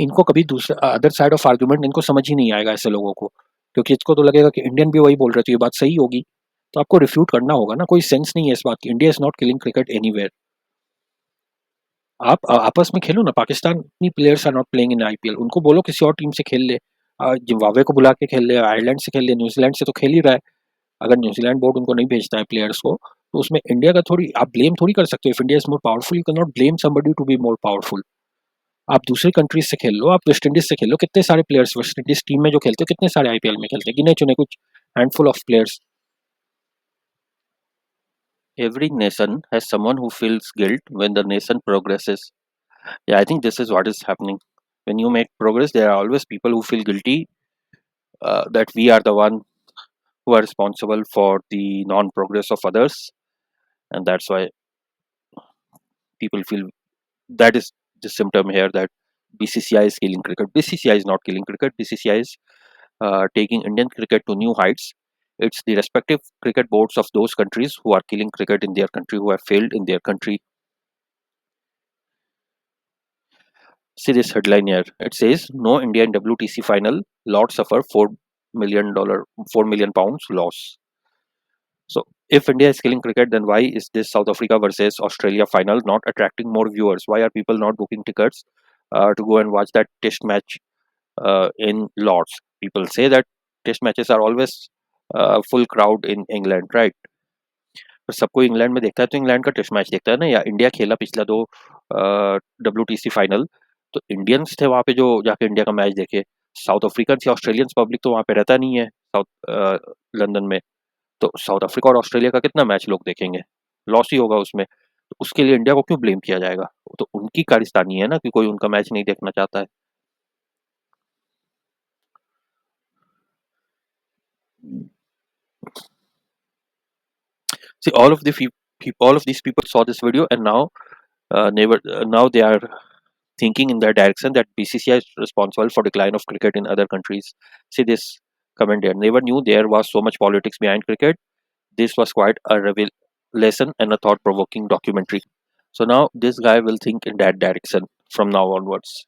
इनको कभी दूसरा अदर साइड ऑफ आर्ग्यूमेंट इनको समझ ही नहीं आएगा ऐसे लोगों को, क्योंकि इसको तो लगेगा कि इंडियन भी वही बोल रहे थे, ये बात सही होगी, तो आपको रिफ्यूट करना होगा ना। कोई सेंस नहीं है इस बात की। India is not killing cricket anywhere. आप आपस में खेलो ना। Pakistani players are not playing in IPL, उनको बोलो किसी और टीम से खेल ले, जिम्बाब्वे को बुला के खेल ले, आयरलैंड से खेल ले, न्यूजीलैंड से तो खेल ही रहा है। अगर न्यूजीलैंड बोर्ड उनको नहीं भेजता है प्लेयर्स को, तो उसमें इंडिया का थोड़ी आप ब्लेम थोड़ी कर सकते हो। If India is more powerful you can not blame somebody to be more powerful. आप दूसरी कंट्रीज से खेल लो, आप वेस्ट इंडीज से खेल लो। कितने सारे प्लेयर्स वेस्ट इंडीज टीम में जो खेलते हैं, कितने सारे आईपीएल में खेलते हैं, गिने चुने कुछ handful of players. Every nation has someone who feels guilt when the nation progresses. Yeah, I think this is what is happening. When you make progress, there are always people who feel guilty that we are the one who are responsible for the non-progress of others, and that's why people feel that is the symptom here that BCCI is killing cricket. BCCI is not killing cricket. BCCI is taking Indian cricket to new heights. It's the respective cricket boards of those countries who are killing cricket in their country, who have failed in their country. See this headline here. It says, no India in WTC final, Lord suffer $4 million loss. So if India is killing cricket, then why is this South Africa versus Australia final not attracting more viewers? Why are people not booking tickets to go and watch that test match in Lords? People say that test matches are always full crowd in England, right? पर सबको England में देखता है तो England का test match देखता है ना। या इंडिया खेला पिछला 2 WTC फाइनल, तो इंडियंस थे वहाँ पे जो जाके इंडिया का मैच देखे। साउथ अफ्रीकन या ऑस्ट्रेलियंस पब्लिक तो वहाँ पे रहता नहीं है साउथ लंदन में, तो साउथ अफ्रीका और ऑस्ट्रेलिया का कितना मैच लोग देखेंगे, लॉस ही होगा उसमें। तो उसके लिए इंडिया को क्यों ब्लेम किया जाएगा? वो तो उनकी कारस्तानी है ना कि कोई उनका मैच नहीं देखना चाहता है। See, all of these people saw this video, and now they are thinking in that direction that BCCI is responsible for decline of cricket in other countries. See this comment there. Never knew there was so much politics behind cricket. This was quite a revelation and a thought-provoking documentary. So now this guy will think in that direction from now onwards.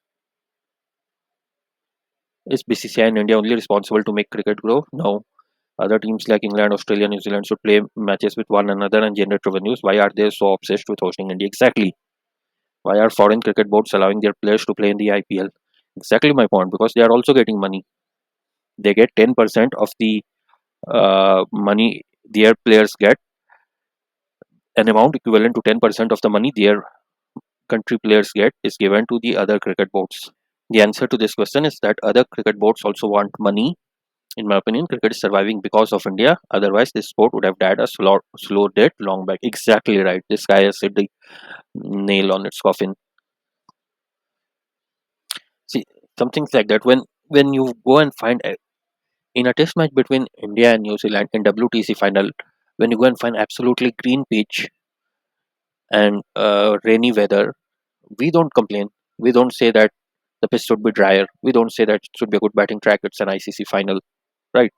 Is BCCI in India only responsible to make cricket grow? No. Other teams like England, Australia, New Zealand should play matches with one another and generate revenues. Why are they so obsessed with hosting India? Exactly. Why are foreign cricket boards allowing their players to play in the IPL? Exactly my point, because they are also getting money. They get 10% of the money their players get, an amount equivalent to 10% of the money their country players get is given to the other cricket boards. The answer to this question is that other cricket boards also want money. In my opinion, cricket is surviving because of India. Otherwise, this sport would have died a slow death long back. Exactly right. This guy has hit the nail on its coffin. See, some things like that. When you go and find in a test match between India and New Zealand in WTC final, when you go and find absolutely green pitch and rainy weather, we don't complain. We don't say that the pitch should be drier. We don't say that it should be a good batting track. It's an ICC final, right?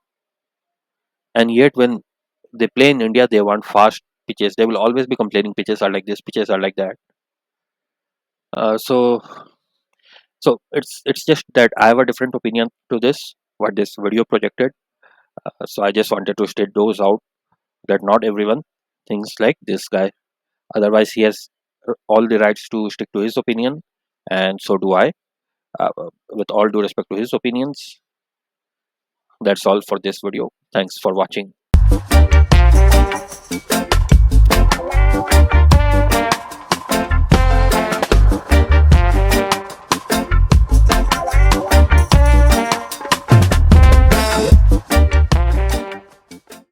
And yet when they play in India, they want fast pitches. They will always be complaining pitches are like this, pitches are like that. So it's just that I have a different opinion to this, what this video projected. So I just wanted to state those out, that not everyone thinks like this guy. Otherwise, he has all the rights to stick to his opinion, and so do I. With all due respect to his opinions, that's all for this video. Thanks for watching.